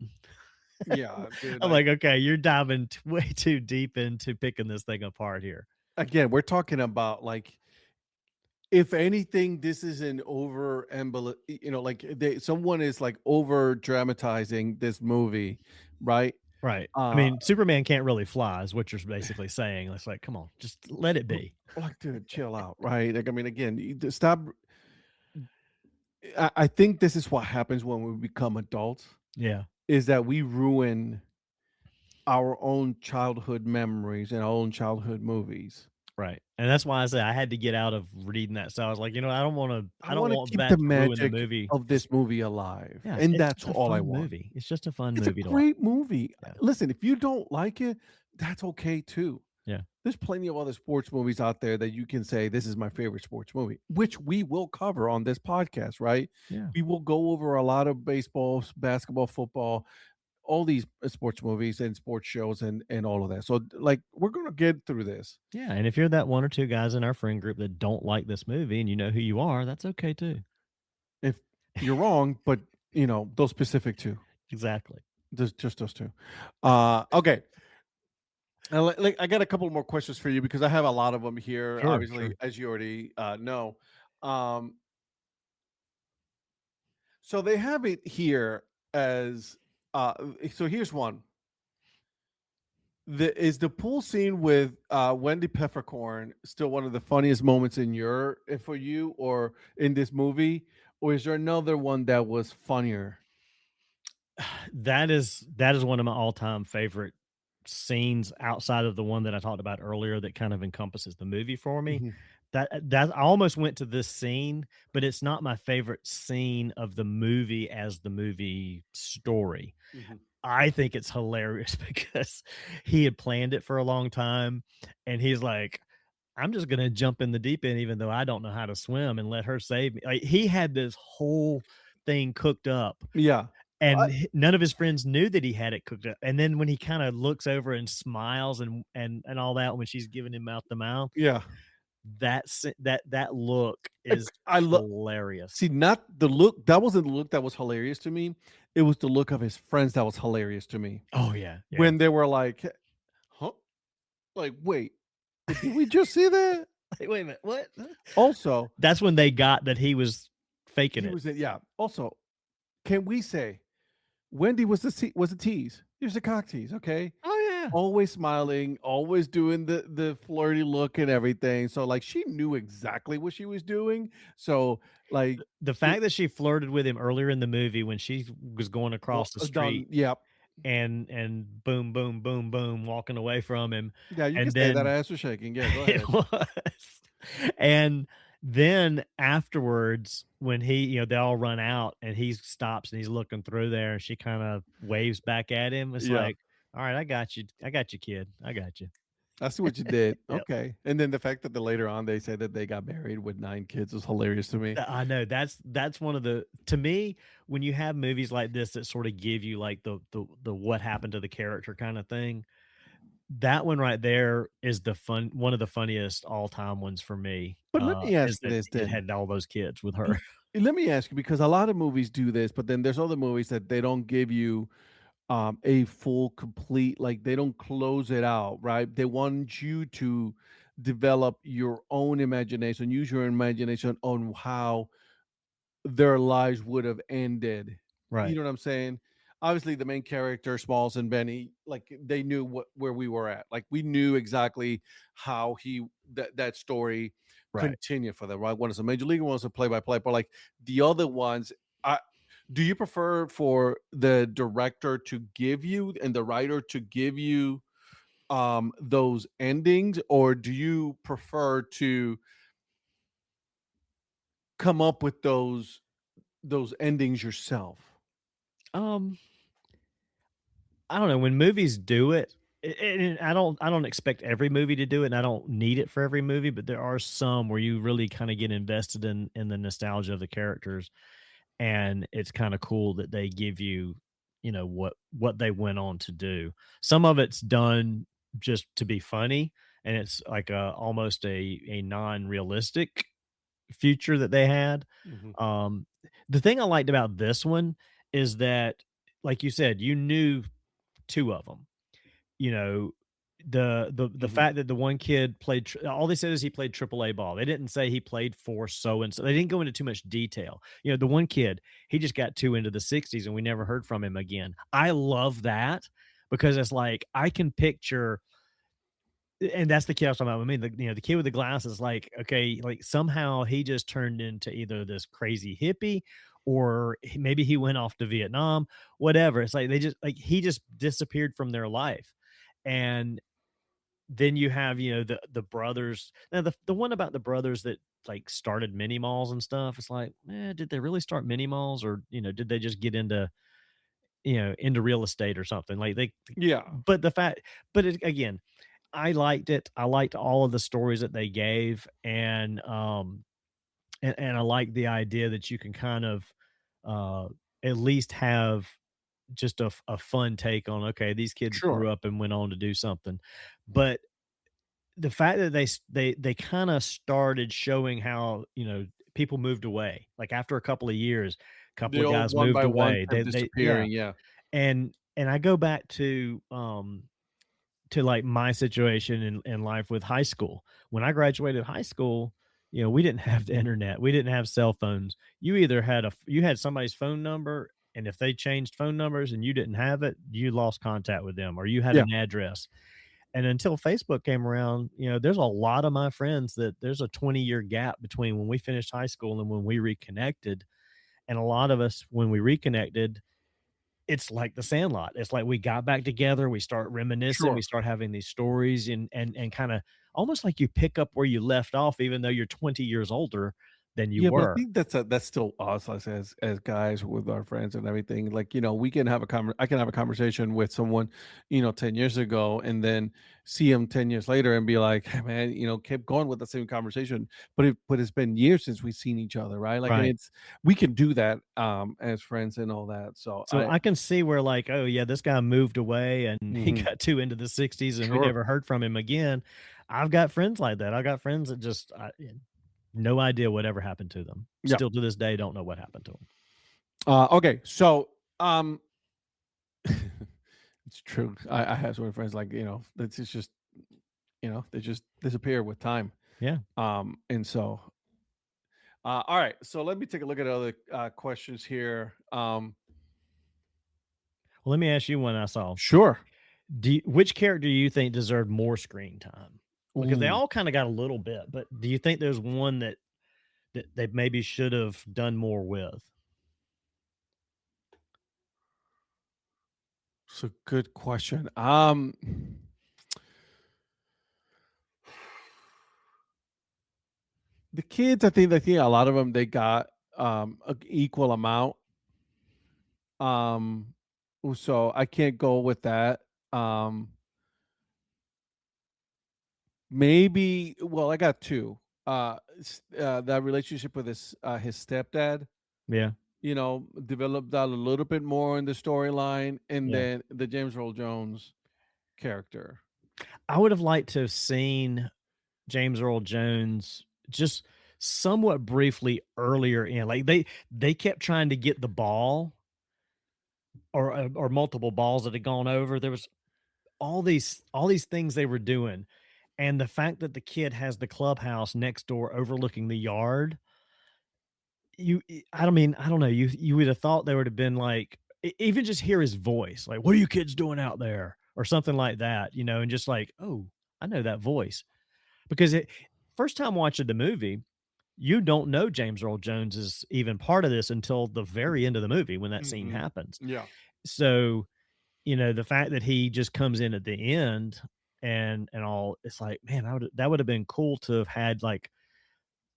Yeah, dude, I'm like, like, "Okay, you're diving way too deep into picking this thing apart here." again, we're talking about, like, if anything, this is an over like, someone is, like, over dramatizing this movie, right? Right. I Uh, mean, Superman can't really fly is what you're basically saying. It's like, come on, just let it l be. like, dude, chill out, right? Like, I mean, again, you just stop. I think this is what happens when we become adults, Yeah. is that we ruin our own childhood memories and our own childhood movies. Right, and that's why I say I had to get out of reading that, so I was like, I I don't wanna want keep that the to ruin the magic movie, of 'cause this movie alive, yeah, and it's that's just a all I fun want. movie. It's just a fun It's a movie to watch. great movie. Yeah, Listen, if you don't like it, that's okay too. yeah, There's plenty of other sports movies out there that you can say, "This is my favorite sports movie," which we will cover on this podcast, right? yeah, We will go over a lot of baseball, basketball, football, all these, sports movies and sports shows and all of that. So, like, we're gonna get through this. yeah, and if you're that 1 or 2 guys in our friend group that don't like this movie and you know who you are, that's okay too. If you're wrong, but, those specific 2. Exactly. Just those 2. Okay. Like, I got a couple more questions for you because I have a lot of them here, Sure, obviously, sure. as you already, know. Um, so they have it here as, so here's one. Is the pool scene with, Wendy Peppercorn still one of the funniest moments in for you or in this movie? Or is there another one that was funnier? That is one of my all-time favorite scenes outside of the one that I talked about earlier that kind of encompasses the movie for me. Mhm, That I almost went to this scene, but it's not my favorite scene of the movie as the movie story. mhm. I think it's hilarious because he had planned it for a long time, and he's like, "I'm just gonna jump in the deep end even though I don't know how to swim and let her save me." Like, he had this whole thing cooked up, Yeah. and I none of his friends knew that he had it cooked up, and then when he kinda looks over and smiles and all that when she's giving him mouth to mouth, yeah. that look is I love. hilarious. See, not the look that wasn't the look that was hilarious to me, it was the look of his friends that was hilarious to me. Oh, yeah, yeah. When they were like, "Huh?" Like, "Wait, did we just see that?" Like, "Wait a minute, what?" Also, That's when they got that he was faking he it. was in yeah. Also, can we say Wendy was a tease? He was a cock tease, okay? Oh, yeah. Always smiling, always doing the flirty look and everything, so, like, she knew exactly what she was doing, so, like, The it fact that she flirted with him earlier in the movie when she was going across the done street yep. and boom, boom, boom, boom, walking away from him, Yeah, you can and say that then ass was shaking, yeah, go it ahead. was. And then afterwards, when they all run out and he stops and he's looking through there and she kind of waves back at him. It's Yeah. like, all right, I got you. I got you, kid. I got you. I see what you did. Yep. Okay. And then the fact that later on they said that they got married with 9 kids was hilarious to me. I know that's one of the to me when you have movies like this that sort of give you like the what happened to the character kind of thing. That one right there is the fun one of the funniest all-time ones for me, But let me ask is you that this he then. had all those kids with L her. Let me ask you because a lot of movies do this, but then there's other movies that they don't give you, a full complete like, they don't close it out, right? They want you to develop your own imagination, use your imagination on how their lives would have ended. You Right. know what I'm saying? obviously the main character, Smalls and Benny, like they knew where we were at. Like we knew exactly how that story Right. continued for them. Right, one is a major league, one is a play by play. But like the other ones, I do you prefer for the director to give you and the writer to give you those endings, or do you prefer to come up with those endings yourself? Um, I don't know, when movies do it, and I don't expect every movie to do it, and I don't need it for every movie, but there are some where you really kinda get invested in the nostalgia of the characters, and it's kinda cool that they give you, what they went on to do. Some of it's done just to be funny, and it's like almost a non-realistic future that they had. Mhm, Um, the thing I liked about this one is that, like you said, you knew 2 of them. You know, the mhm. fact that the one kid played all they said is he played AAA ball. They didn't say he played for so and so. They didn't go into too much detail. The one kid, he just got too into the 60s and we never heard from him again. I love that because it's like I can picture, and that's the kid I was talking about. I mean, the kid with the glasses, like, okay, like somehow he just turned into either this crazy hippie or maybe he went off to Vietnam, whatever. It's like they just like he just disappeared from their life. And then you have, the brothers. Now the one about the brothers that like started mini malls and stuff, it's like, did they really start mini malls, or did they just get into real estate or something? Like they Yeah, but the fact but it, again, I liked it. I liked all of the stories that they gave, and I like the idea that you can kind of, uh, at least have just a fun take on, okay, these kids sure. grew up and went on to do something. But the fact that they kinda started showing how, people moved away, like, after a couple of years, a couple The of old guys one moved by one away. kept They yeah, disappearing, yeah. and I go back to like my situation in life with high school. When I graduated high school, we didn't have the internet. We didn't have cell phones. You either you had somebody's phone number, and if they changed phone numbers and you didn't have it, you lost contact with them, or you had Yeah, an address. And until Facebook came around, there's a lot of my friends that there's a 20-year gap between when we finished high school and when we reconnected. And a lot of us, when we reconnected, it's like the Sandlot. It's like we got back together, we start reminiscing, we sure. start having these stories, and kinda almost like you pick up where you left off even though you're 20 years older than you Yeah, but I were. think that's still us, like, as guys with our friends and everything. Like, we can have a I can have a conversation with someone, 10 years ago and then see him 10 years later and be like, "Hey, man, keep going with the same conversation." But it's been years since we've seen each other, right? Like, and Right. it's we can do that as friends and all that. So So I can see where, like, oh, yeah, this guy moved away and he mhm, got too into the 60s and we sure. never heard from him again. I've got friends like that. I've got friends that just no idea whatever happened to them. Yeah. Still to this day, don't know what happened to them. Okay. So, it's true. I have so many friends like, that's just, they just disappear with time. Yeah. And so, all right. So let me take a look at other questions here. Well, let me ask you one I saw. Sure. Which character do you think deserved more screen time? Because they Ooh, all kinda got a little bit, but do you think there's one that they maybe should have done more with? it's a good question. The kids, I think a lot of them they got a equal amount. Um, so I can't go with that. Um, Maybe. Well, I got two. That relationship with his stepdad. Yeah, Developed that a little bit more in the storyline, and yeah. then the James Earl Jones character. I would have liked to have seen James Earl Jones just somewhat briefly earlier in, like, they kept trying to get the ball or multiple balls that had gone over. There was all these things they were doing, and the fact that the kid has the clubhouse next door overlooking the yard, I don't mean, I don't know, you would have thought there would have been, like, even just hear his voice, like, "What are you kids doing out there?" or something like that, and just like, "Oh, I know that voice." Because first time watching the movie, you don't know James Earl Jones is even part of this until the very end of the movie when that scene Mhm. happens. Yeah. So, the fact that he just comes in at the end and all, it's like, man, that would have been cool to have had like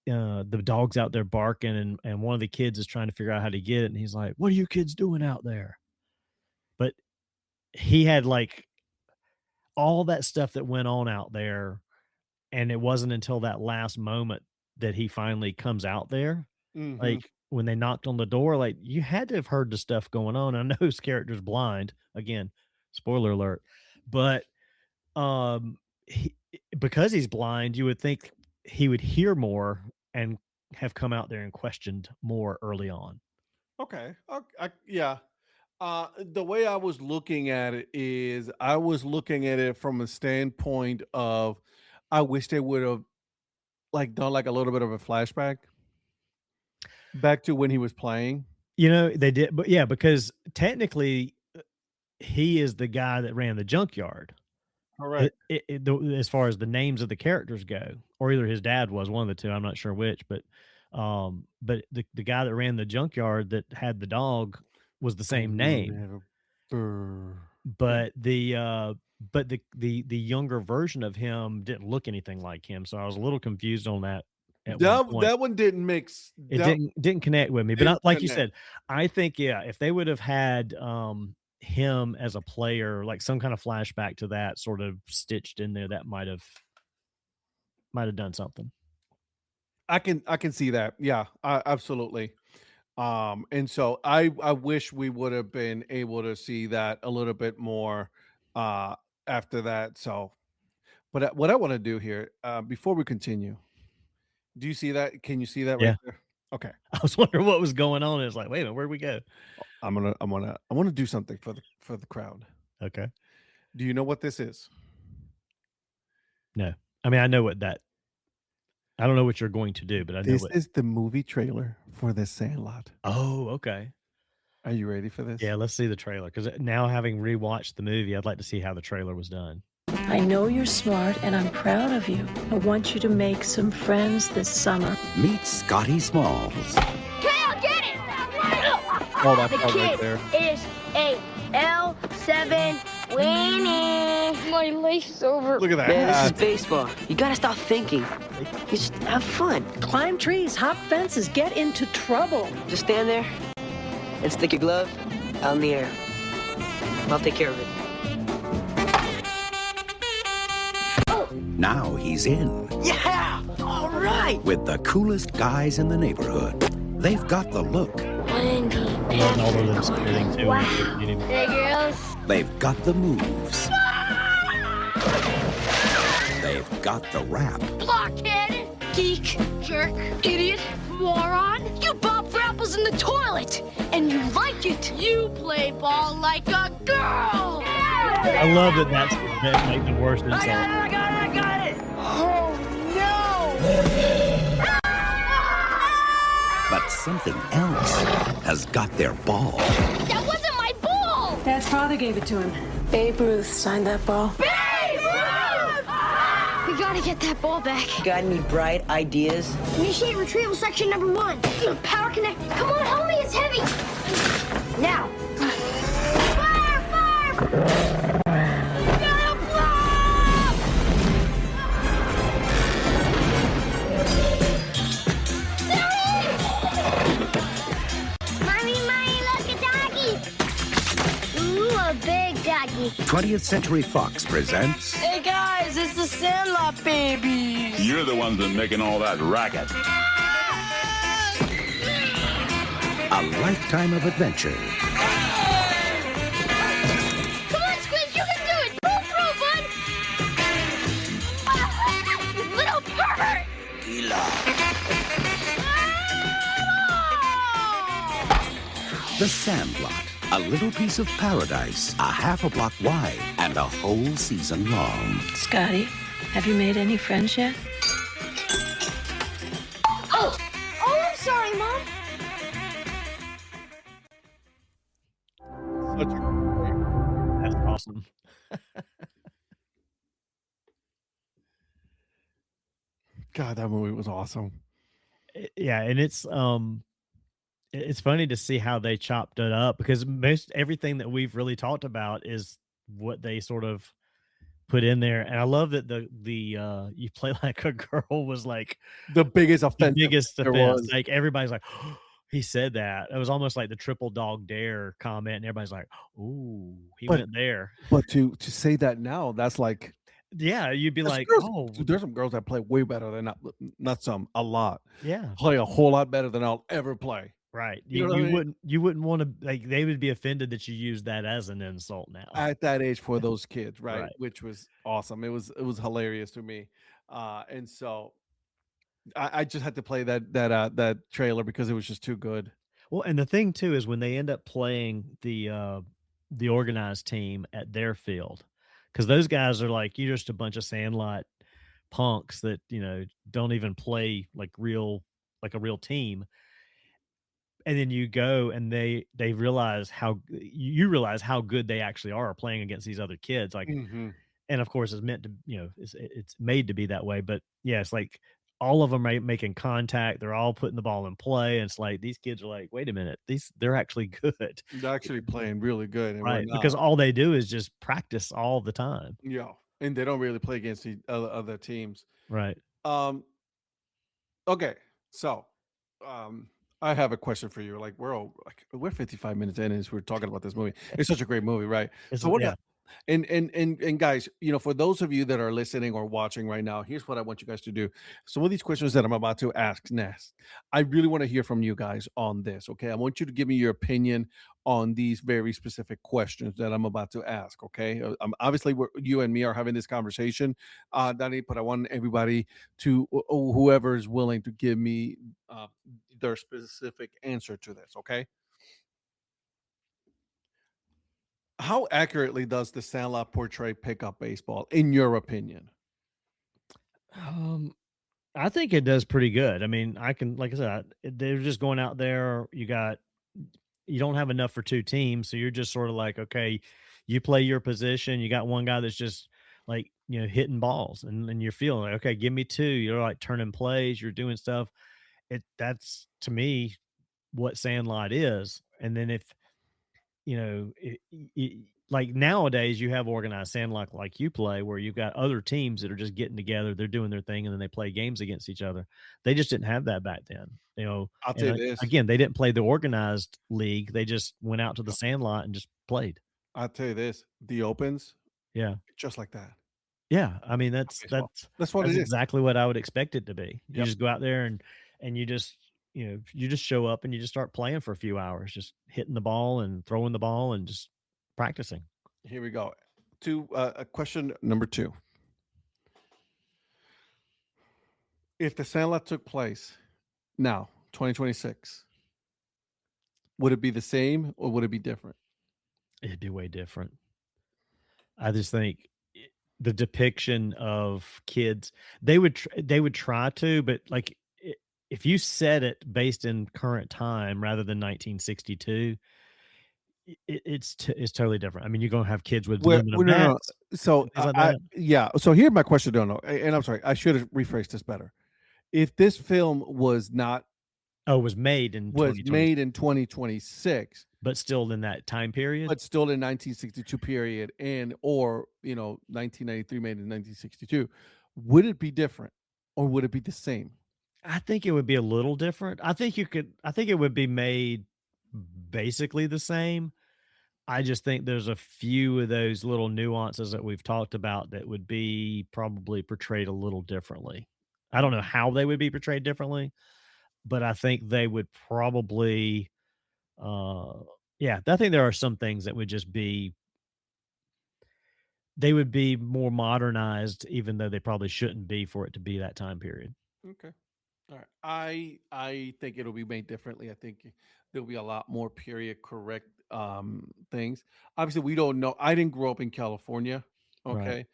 the dogs out there barking and one of the kids is trying to figure out how to get it and he's like, "What are you kids doing out there?" But he had like all that stuff that went on out there, and it wasn't until that last moment that he finally comes out there. Mhm. Like, when they knocked on the door, like, you had to have heard the stuff going on. I know his character's blind. Again, spoiler alert. But, he because he's blind, you would think he would hear more and have come out there and questioned more early on. Okay. Yeah. The way I was looking at it is I was looking at it from a standpoint of I wish they would have like done like a little bit of a flashback back to when he was playing. They did, but yeah, because technically, he is the guy that ran the junkyard. Correct. As far as the names of the characters go, or either his dad was one of the two, I'm not sure which, but the guy that ran the junkyard that had the dog was the I same really name, have a brr. Yeah. but the younger version of him didn't look anything like him, so I was a little confused on that at one point. That one didn't mix. It That didn't connect with me, but didn't like you connect. said, I think, yeah, if they would have had, him as a player, like some kind of flashback to that sort of stitched in there, that might have done something. I can see that. Yeah, absolutely. And so I wish we would have been able to see that a little bit more uh after that. So, but what I want to do here before we continue, do you see that? Can you see that right Yeah. there? Okay. I was wondering what was going on. It's like, wait a minute, where'd we go? I want to do something for the crowd. Okay. Do you know what this is? No. I mean, I don't know what you're going to do, but I know This what. is the movie trailer for The Sandlot. Oh, okay. Are you ready for this? Yeah, let's see the trailer, because now having rewatched the movie, I'd like to see how the trailer was done. I know you're smart and I'm proud of you. I want you to make some friends this summer. Meet Scotty Smalls. Kale, get it! Oh, that The part right kid there. is a L7 winning. My lace is over. Look at that. Man, this is hat. baseball. You gotta stop thinking. You just have fun. Climb trees, hop fences, get into trouble. Just stand there and stick your glove out in the air. I'll take care of it. Now he's in Yeah! All right! with the coolest guys in the neighborhood. They've got the look. Wendy. And all of them spitting too. Wow. You know, Hey, girls. They've got the moves. They've got the rap. Blockhead. Geek. Jerk. Idiot. Moron. You bob for apples in the toilet. And you like it. You play ball like a girl. I love that's like the worst insult. I got it! Oh, no. But something else has got their ball. That wasn't my ball. Dad's father gave it to him. Babe Ruth signed that ball. Babe Ruth! We gotta get that ball back. Got any bright ideas? Initiate retrieval section number 1. Power connect. Come on, help me. It's heavy. Now. Fire! Fire! Gotta block! Mommy, look a doggy. Ooh, a big doggy. 20th Century Fox presents Hey guys, it's the Sandlot babies! You're the ones that making all that racket. A Lifetime of Adventure. Come on, Squid, you can do it! Pull through, bud! You little pervert! The Sandlot. A little piece of paradise, a half a block wide, and a whole season long. Scotty, have you made any friends yet? Oh, I'm sorry, Mom. God, that movie was awesome. Yeah, and it's funny to see how they chopped it up because most everything that we've really talked about is what they sort of put in there. And I love that the you play like a girl was like The biggest the offensive biggest there offense. was. Like everybody's like, he said that. It was almost like the triple dog dare comment, and everybody's like, "Ooh, he But went there." but to say that now, that's like Yeah, you'd be there's like, girls, "Oh, dude, there's some girls that play way better than not some, a lot. yeah." Play a whole lot better than I'll ever play. Right. You You know what I you mean? wouldn't want to like they would be offended that you use that as an insult now. At that age for those kids, right? Right. Which was awesome. It was hilarious to me. And so I just had to play that trailer because it was just too good. Well, and the thing too is when they end up playing the organized team at their field, because those guys are like you're just a bunch of Sandlot punks that don't even play like a real team, and then you go and they realize how you realize how good they actually are playing against these other kids, like, Mhm. and of course it's meant to it's made to be that way, but yeah, it's like all of them are making contact, they're all putting the ball in play, and it's like these kids are like, wait a minute, they're actually good. They're actually playing really good, and we're Right, not. because all they do is just practice all the time. Yeah, and they don't really play against the other teams. Right. Um, okay, so I have a question for you. Like we're 55 minutes in as we're talking about this movie. It's such a great movie, right? It's So what? yeah. And guys, for those of you that are listening or watching right now, here's what I want you guys to do. Some of these questions that I'm about to ask next, I really want to hear from you guys on this. Okay, I want you to give me your opinion on these very specific questions that I'm about to ask. Okay, obviously you and me are having this conversation, Danny, but I want everybody to whoever is willing to give me their specific answer to this. Okay. How accurately does the Sandlot portray pickup baseball, in your opinion? Um, I think it does pretty good. I mean, like I said, they're just going out there. You don't have enough for two teams, so you're just sort of like, okay, you play your position. You got one guy that's just like hitting balls, and you're feeling like, okay, give me two. You're like turning plays. You're doing stuff. That's to me what Sandlot is. And then if like nowadays you have organized Sandlot like you play where you've got other teams that are just getting together, they're doing their thing, and then they play games against each other. They just didn't have that back then, I'll and tell you this. again, they didn't play the organized league. They just went out to the Sandlot and just played. I'll tell you this. The opens, Yeah. just like that. Yeah. I mean, Baseball. That's what it that's is. exactly what I would expect it to be. You Yep. just go out there and you just you just show up and you just start playing for a few hours, just hitting the ball and throwing the ball and just practicing. Here we go. To question number 2. If the Sandlot took place now, 2026, would it be the same or would it be different? It'd be way different. I just think the depiction of kids, they would try to, but like if you set it based in current time rather than 1962, it's totally different. I mean, you're gonna have kids with aluminum No, no, no. bats So and things like that. yeah. So here's my question. No, no, and I'm sorry. I should have rephrased this better. If this film was not Oh, it was made in was 2020, made in 2026, but still in that time period. but still in 1962 period, and or 1993 made in 1962, would it be different or would it be the same? I think it would be a little different. I think it would be made basically the same. I just think there's a few of those little nuances that we've talked about that would be probably portrayed a little differently. I don't know how they would be portrayed differently, but I think they would probably, uh, yeah, I think there are some things that would just be, they would be more modernized, even though they probably shouldn't be for it to be that time period. Okay. All right. I think it'll be made differently. I think there'll be a lot more period correct things. Obviously, we don't know. I didn't grow up in California. Right. Okay.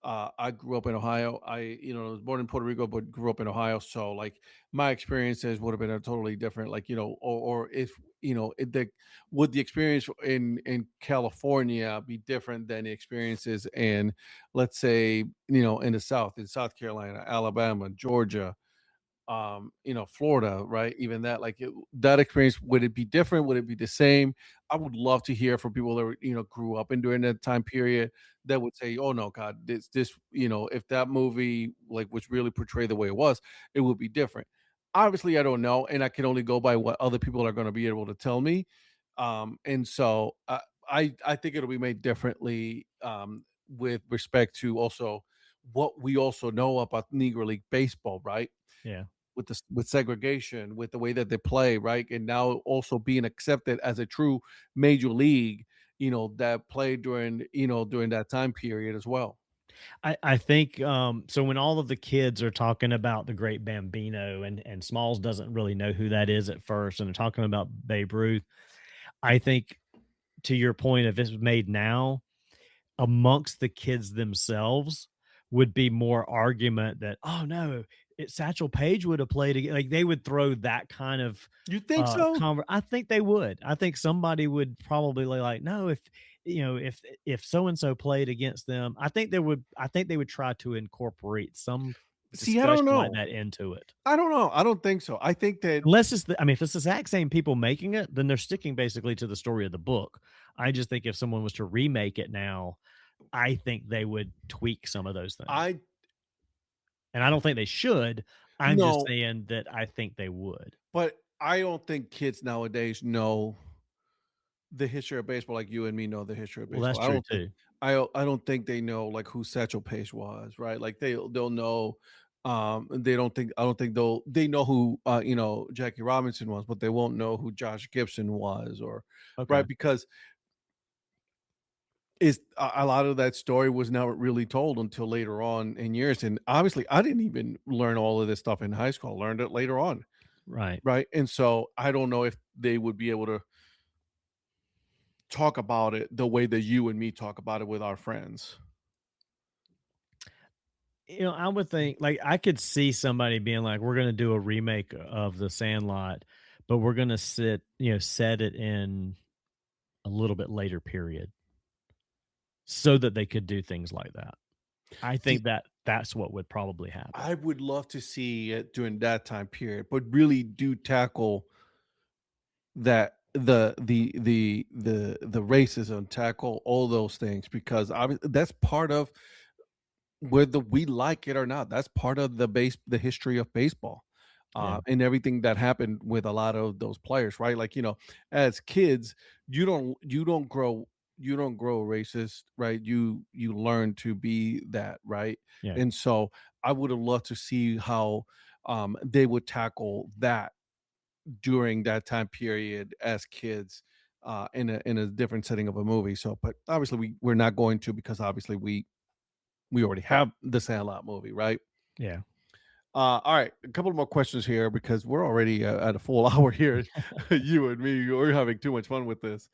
I grew up in Ohio. I was born in Puerto Rico, but grew up in Ohio. So like my experiences would have been a totally different, like, or if, would the experience in California be different than the experiences in, let's say, in the South, in South Carolina, Alabama, Georgia, Florida, right? Even that, like that experience, would it be different? Would it be the same? I would love to hear from people that grew up in during that time period, that would say, "Oh no, God, if that movie like was really portrayed the way it was, it would be different." Obviously, I don't know, and I can only go by what other people are going to be able to tell me. And so I think it'll be made differently, with respect to also what we also know about Negro League baseball, right? Yeah. With segregation, with the way that they play, right? And now also being accepted as a true major league, that played during that time period as well. I think so when all of the kids are talking about the great Bambino and Smalls doesn't really know who that is at first, and they're talking about Babe Ruth, I think to your point, if it's made now, amongst the kids themselves would be more argument that, oh no, Satchel Paige would have played again. Like they would throw that kind of You think so? I think they would. I think somebody would probably like, no, if so and so played against them, I think they would try to incorporate some See, I don't discussion like know. that into it. I don't know. I don't think so. I think that Unless I mean, if it's the exact same people making it, then they're sticking basically to the story of the book. I just think if someone was to remake it now, I think they would tweak some of those things. I And I don't think they should. I'm just no, saying that I think they would. but I don't think kids nowadays know the history of baseball like you and me know the history of Well, that's baseball. true too. I don't think they know like who Satchel Paige was, right? Like they'll know. They don't think I don't think they know who Jackie Robinson was, but they won't know who Josh Gibson was, or Okay. right, because is a lot of that story was never really told until later on in years. And obviously I didn't even learn all of this stuff in high school. I learned it later on, Right. right? And so I don't know if they would be able to talk about it the way that you and me talk about it with our friends. I would think like I could see somebody being like, we're going to do a remake of The Sandlot, but we're going to set it in a little bit later period so that they could do things like that. I think that's what would probably happen. I would love to see it during that time period, but really do tackle that the racism, tackle all those things, because obviously that's part of whether we like it or not. That's part of the history of baseball, Yeah. and everything that happened with a lot of those players, right? Like as kids, you don't grow racist, right? You learn to be that, right? Yeah. And so I would have loved to see how they would tackle that during that time period as kids, in a different setting of a movie. So, but obviously we're not going to, because obviously we already have the Sandlot movie, right? Yeah. All right, a couple more questions here because we're already at a full hour here. You and me, we're having too much fun with this.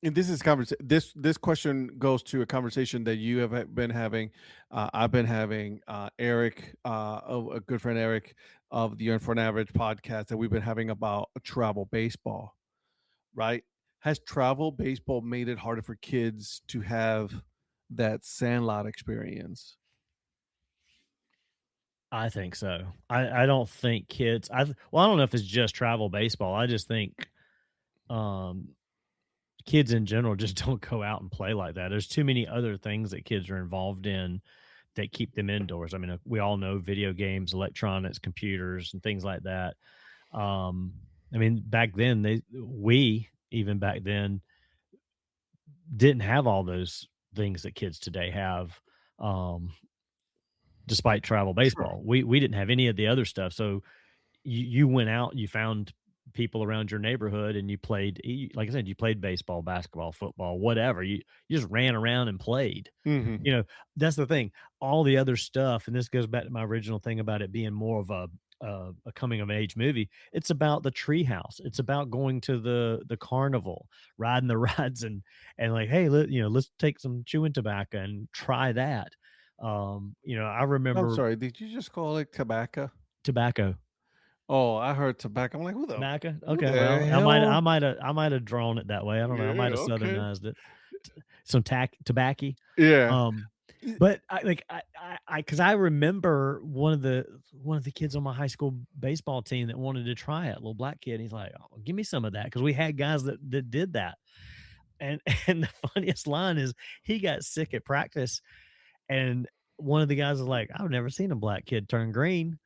And this question goes to a conversation that you have been having. I've been having, Eric, a good friend Eric of the Earn for an Average podcast, that we've been having about travel baseball. Right? Has travel baseball made it harder for kids to have that Sandlot experience? I think so. I don't think kids I don't know if it's just travel baseball. I just think kids in general just don't go out and play like that. There's too many other things that kids are involved in that keep them indoors. I mean, we all know video games, electronics, computers, and things like that. I mean, back then we even back then didn't have all those things that kids today have. Despite travel baseball, we didn't have any of the other stuff. So you went out, you found people around your neighborhood, and you played. Like I said, you played baseball, basketball, football, whatever. You just ran around and played. Mhm. That's the thing. All the other stuff, and this goes back to my original thing about it being more of a coming of age movie. It's about the treehouse. It's about going to the carnival, riding the rides, and like, hey, let's take some chewing tobacco and try that. I I'm remember sorry. Did you just call it tobacco? tobacco. Oh, I heard tobacco. I'm like, Tobacco. who Okay, the well, hell? I might have drawn it that way. I don't know. I Yeah, might have okay. southernized it. Some tobacco. Yeah. Um, but because I remember one of the kids on my high school baseball team that wanted to try it, little black kid. He's like, "Oh, give me some of that," because we had guys that did that. And and the funniest line is he got sick at practice, and one of the guys was like, "I've never seen a black kid turn green."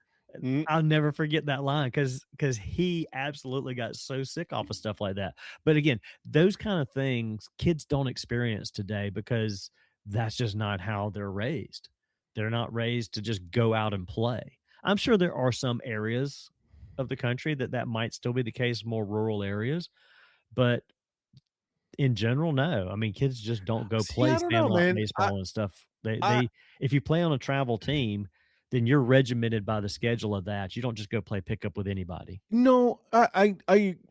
Mm, I'll never forget that line because he absolutely got so sick off of stuff like that. But again, those kind of things kids don't experience today because that's just not how they're raised. They're not raised to just go out and play. I'm sure there are some areas of the country that might still be the case, more rural areas, but in general, no. I mean, kids just don't go See, play I don't know, sandlot man. baseball and stuff. I, They if you play on a travel team, then you're regimented by the schedule of that. You don't just go play pickup with anybody. No, I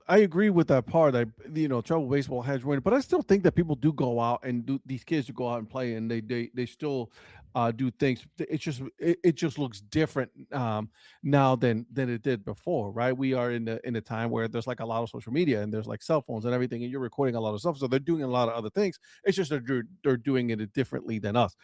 agree with that part. Travel baseball has ruined it, but I still think that people do go out and do these kids do go out and play, and they still do things. It just looks different now than it did before, right? We are in a time where there's like a lot of social media and there's like cell phones and everything, and you're recording a lot of stuff, so they're doing a lot of other things. It's just they're doing it differently than us.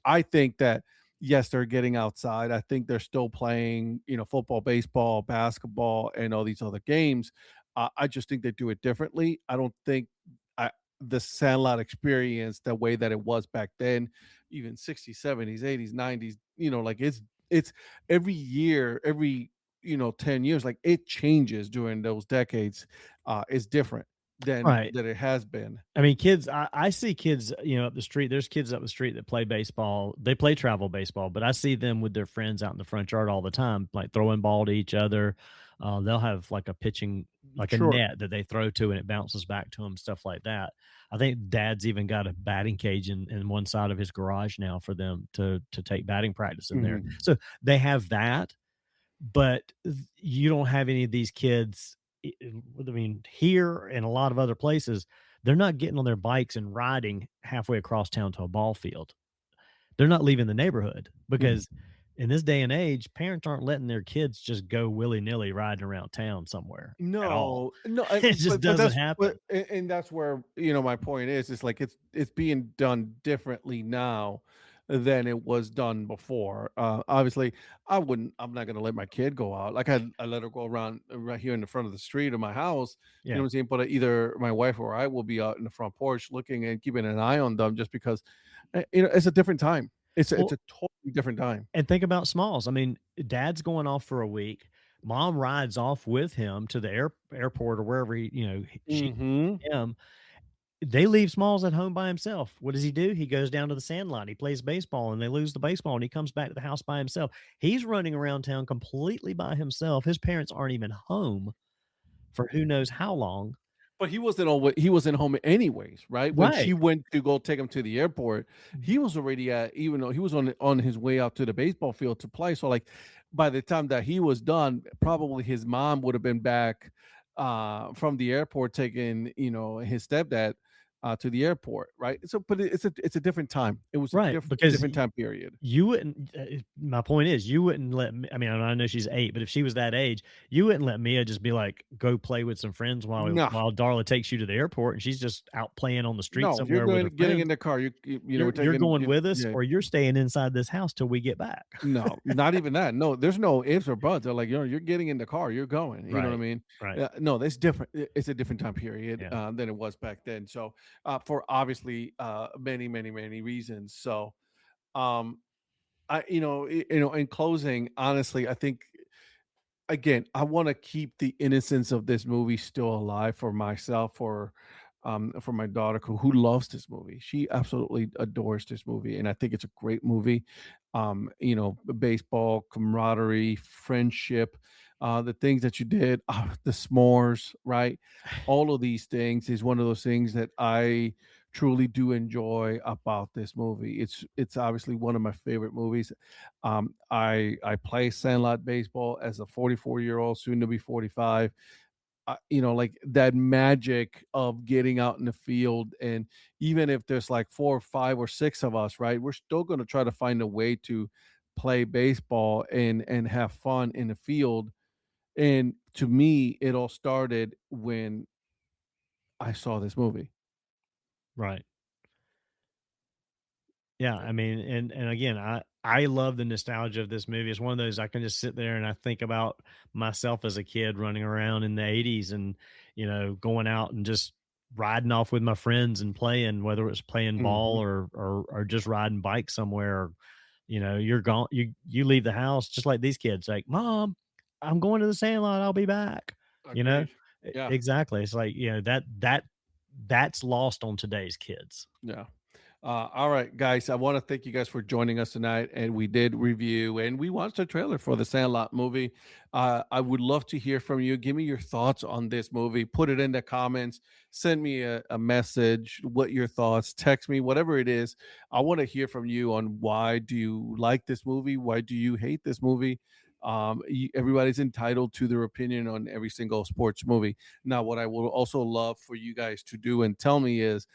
I think that yes, they're getting outside. I think they're still playing, football, baseball, basketball, and all these other games. I just think they do it differently. I don't think I, the Sandlot experience, the way that it was back then, even 60s, 70s, 80s, 90s, like it's every year, every 10 years, like it changes during those decades. It's different than Right. that it has been. I mean, kids, I see kids, up the street. There's kids up the street that play baseball. They play travel baseball, but I see them with their friends out in the front yard all the time, like throwing ball to each other. They'll have like a pitching, like a Sure. net that they throw to and it bounces back to them, stuff like that. I think dad's even got a batting cage in one side of his garage now for them to take batting practice in there. Mhm. So they have that, but you don't have any of these kids. I mean, here and a lot of other places, they're not getting on their bikes and riding halfway across town to a ball field. They're not leaving the neighborhood because in this day and age, parents aren't letting their kids just go willy nilly riding around town somewhere at all. No, It just doesn't happen. and that's where my point is. It's like it's being done differently now than it was done before. Obviously, I'm not gonna let my kid go out. Like I let her go around right here in the front of the street of my house. You know Yeah. what I'm saying? But either my wife or I will be out in the front porch looking and keeping an eye on them, just because it's a different time. It's Well, a totally different time. and think about Smalls. I mean, dad's going off for a week. Mom rides off with him to the airport or wherever she Hmm. him. They leave Smalls at home by himself. What does he do? He goes down to the Sandlot. He plays baseball and they lose the baseball and he comes back to the house by himself. He's running around town completely by himself. His parents aren't even home for who knows how long. But he wasn't home anyways, right? When she Right. went to go take him to the airport, he was already even though he was on his way out to the baseball field to play. So like by the time that he was done, probably his mom would have been back from the airport taking, his stepdad to the airport, right? So but it's a different time. It was a Right. Because different time period. you wouldn't, my point is, you wouldn't let me, I mean, I know she's 8, but if she was that age, you wouldn't let Mia just be like, go play with some friends No. while Darla takes you to the airport and she's just out playing on the street No, you're somewhere with her getting friends. in the car. You're Taking going with us yeah. or you're staying inside this house till we get back. No, not even that. No, there's no ifs or buts. They're like, you're getting in the car, you're going. You know what I Right. mean? Right. No, that's different. It's a different time period Yeah. than it was back then. So, for obviously many, many, many reasons. So, um, in closing, honestly, I think again, I want to keep the innocence of this movie still alive for myself, for my daughter who loves this movie. She absolutely adores this movie, and I think it's a great movie. Baseball, camaraderie, friendship, the things that you did, the s'mores, right? All of these things is one of those things that I truly do enjoy about this movie. It's obviously one of my favorite movies. I play Sandlot baseball as a 44-year-old, soon to be 45. Like that magic of getting out in the field, and even if there's like 4 or 5 or 6 of us, right, we're still going to try to find a way to play baseball and have fun in the field. And to me, it all started when I saw this movie. Right. Yeah, I mean, and again, I love the nostalgia of this movie. It's one of those I can just sit there and I think about myself as a kid running around in the 80s and, going out and just riding off with my friends and playing, whether it was playing ball or just riding bikes somewhere. Or, you're gone, you leave the house just like these kids, like, Mom, I'm going to the Sandlot, I'll be back. Agreed. Yeah. Exactly. It's like, that's lost on today's kids. Yeah. All right, guys, I want to thank you guys for joining us tonight. And we did review and we watched a trailer for the Sandlot movie. I would love to hear from you. Give me your thoughts on this movie. Put it in the comments. Send me a message. What your thoughts? Text me, whatever it is. I want to hear from you on why do you like this movie? Why do you hate this movie? Everybody's entitled to their opinion on every single sports movie. Now, what I would also love for you guys to do and tell me is,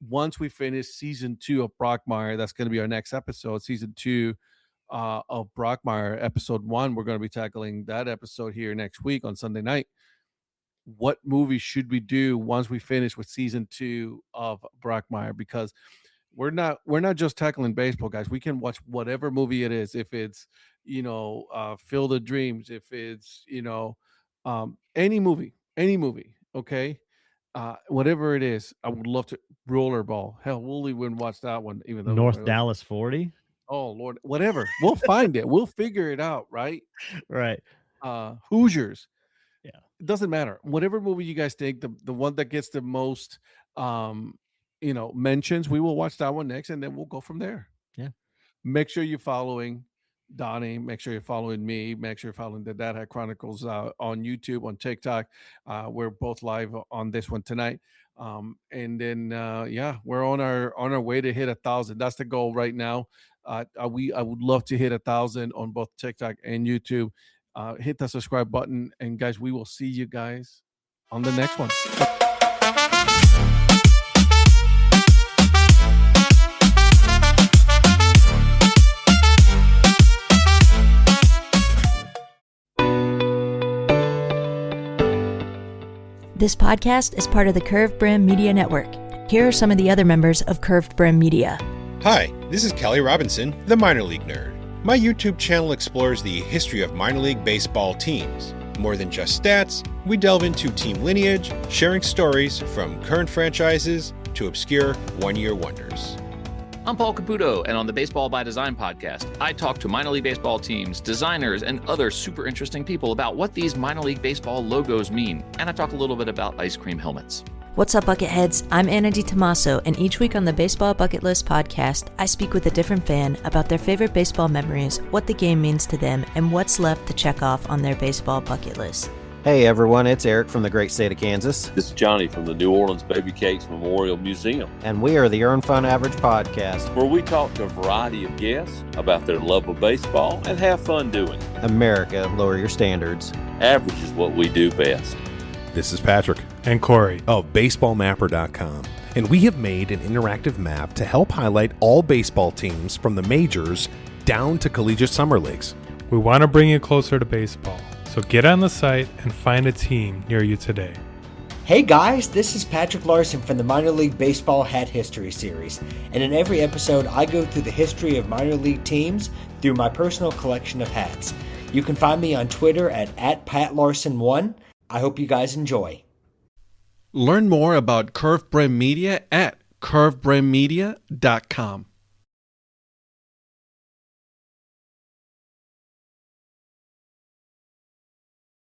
once we finish season 2 of Brockmier, that's going to be our next episode. Season 2 of Brockmier, episode 1. We're going to be tackling that episode here next week on Sunday night. What movie should we do once we finish with season 2 of Brockmier? Because we're not just tackling baseball, guys. We can watch whatever movie it is. If it's Field of Dreams, if it's any movie, okay. Whatever it is, I would love to. Rollerball. Hell, we'll even watch that one. Even though North Dallas 40. Oh Lord, whatever. We'll find it. We'll figure it out, right? Right. Hoosiers. Yeah. It doesn't matter. Whatever movie you guys think, the one that gets the most mentions, we will watch that one next, and then we'll go from there. Yeah. Make sure you're following Donnie. Make sure you're following me. Make sure you're following the Dad Hat Chronicles on YouTube, on TikTok. We're both live on this one tonight. And then we're on our way to hit 1,000. That's the goal right now. I would love to hit 1,000 on both TikTok and YouTube. Hit the subscribe button, and guys, we will see you guys on the next one. This podcast is part of the Curved Brim Media Network. Here are some of the other members of Curved Brim Media. Hi, this is Kelly Robinson, the Minor League Nerd. My YouTube channel explores the history of minor league baseball teams. More than just stats, we delve into team lineage, sharing stories from current franchises to obscure one-year wonders. I'm Paul Caputo, and on the Baseball by Design podcast, I talk to minor league baseball teams, designers, and other super interesting people about what these minor league baseball logos mean. And I talk a little bit about ice cream helmets. What's up, Bucketheads? I'm Anna DiTomaso, and each week on the Baseball Bucket List podcast, I speak with a different fan about their favorite baseball memories, what the game means to them, and what's left to check off on their baseball bucket list. Hey everyone, it's Eric from the great state of Kansas. This is Johnny from the New Orleans Baby Cakes Memorial Museum. And we are the Earn Fun Average podcast, where we talk to a variety of guests about their love of baseball and have fun doing it. America, lower your standards. Average is what we do best. This is Patrick and Corey of BaseballMapper.com. And we have made an interactive map to help highlight all baseball teams from the majors down to collegiate summer leagues. We want to bring you closer to baseball. So get on the site and find a team near you today. Hey guys, this is Patrick Larson from the Minor League Baseball Hat History Series. And in every episode, I go through the history of minor league teams through my personal collection of hats. You can find me on Twitter at PatLarson1. I hope you guys enjoy. Learn more about Curved Brim Media at curvedbrimmedia.com.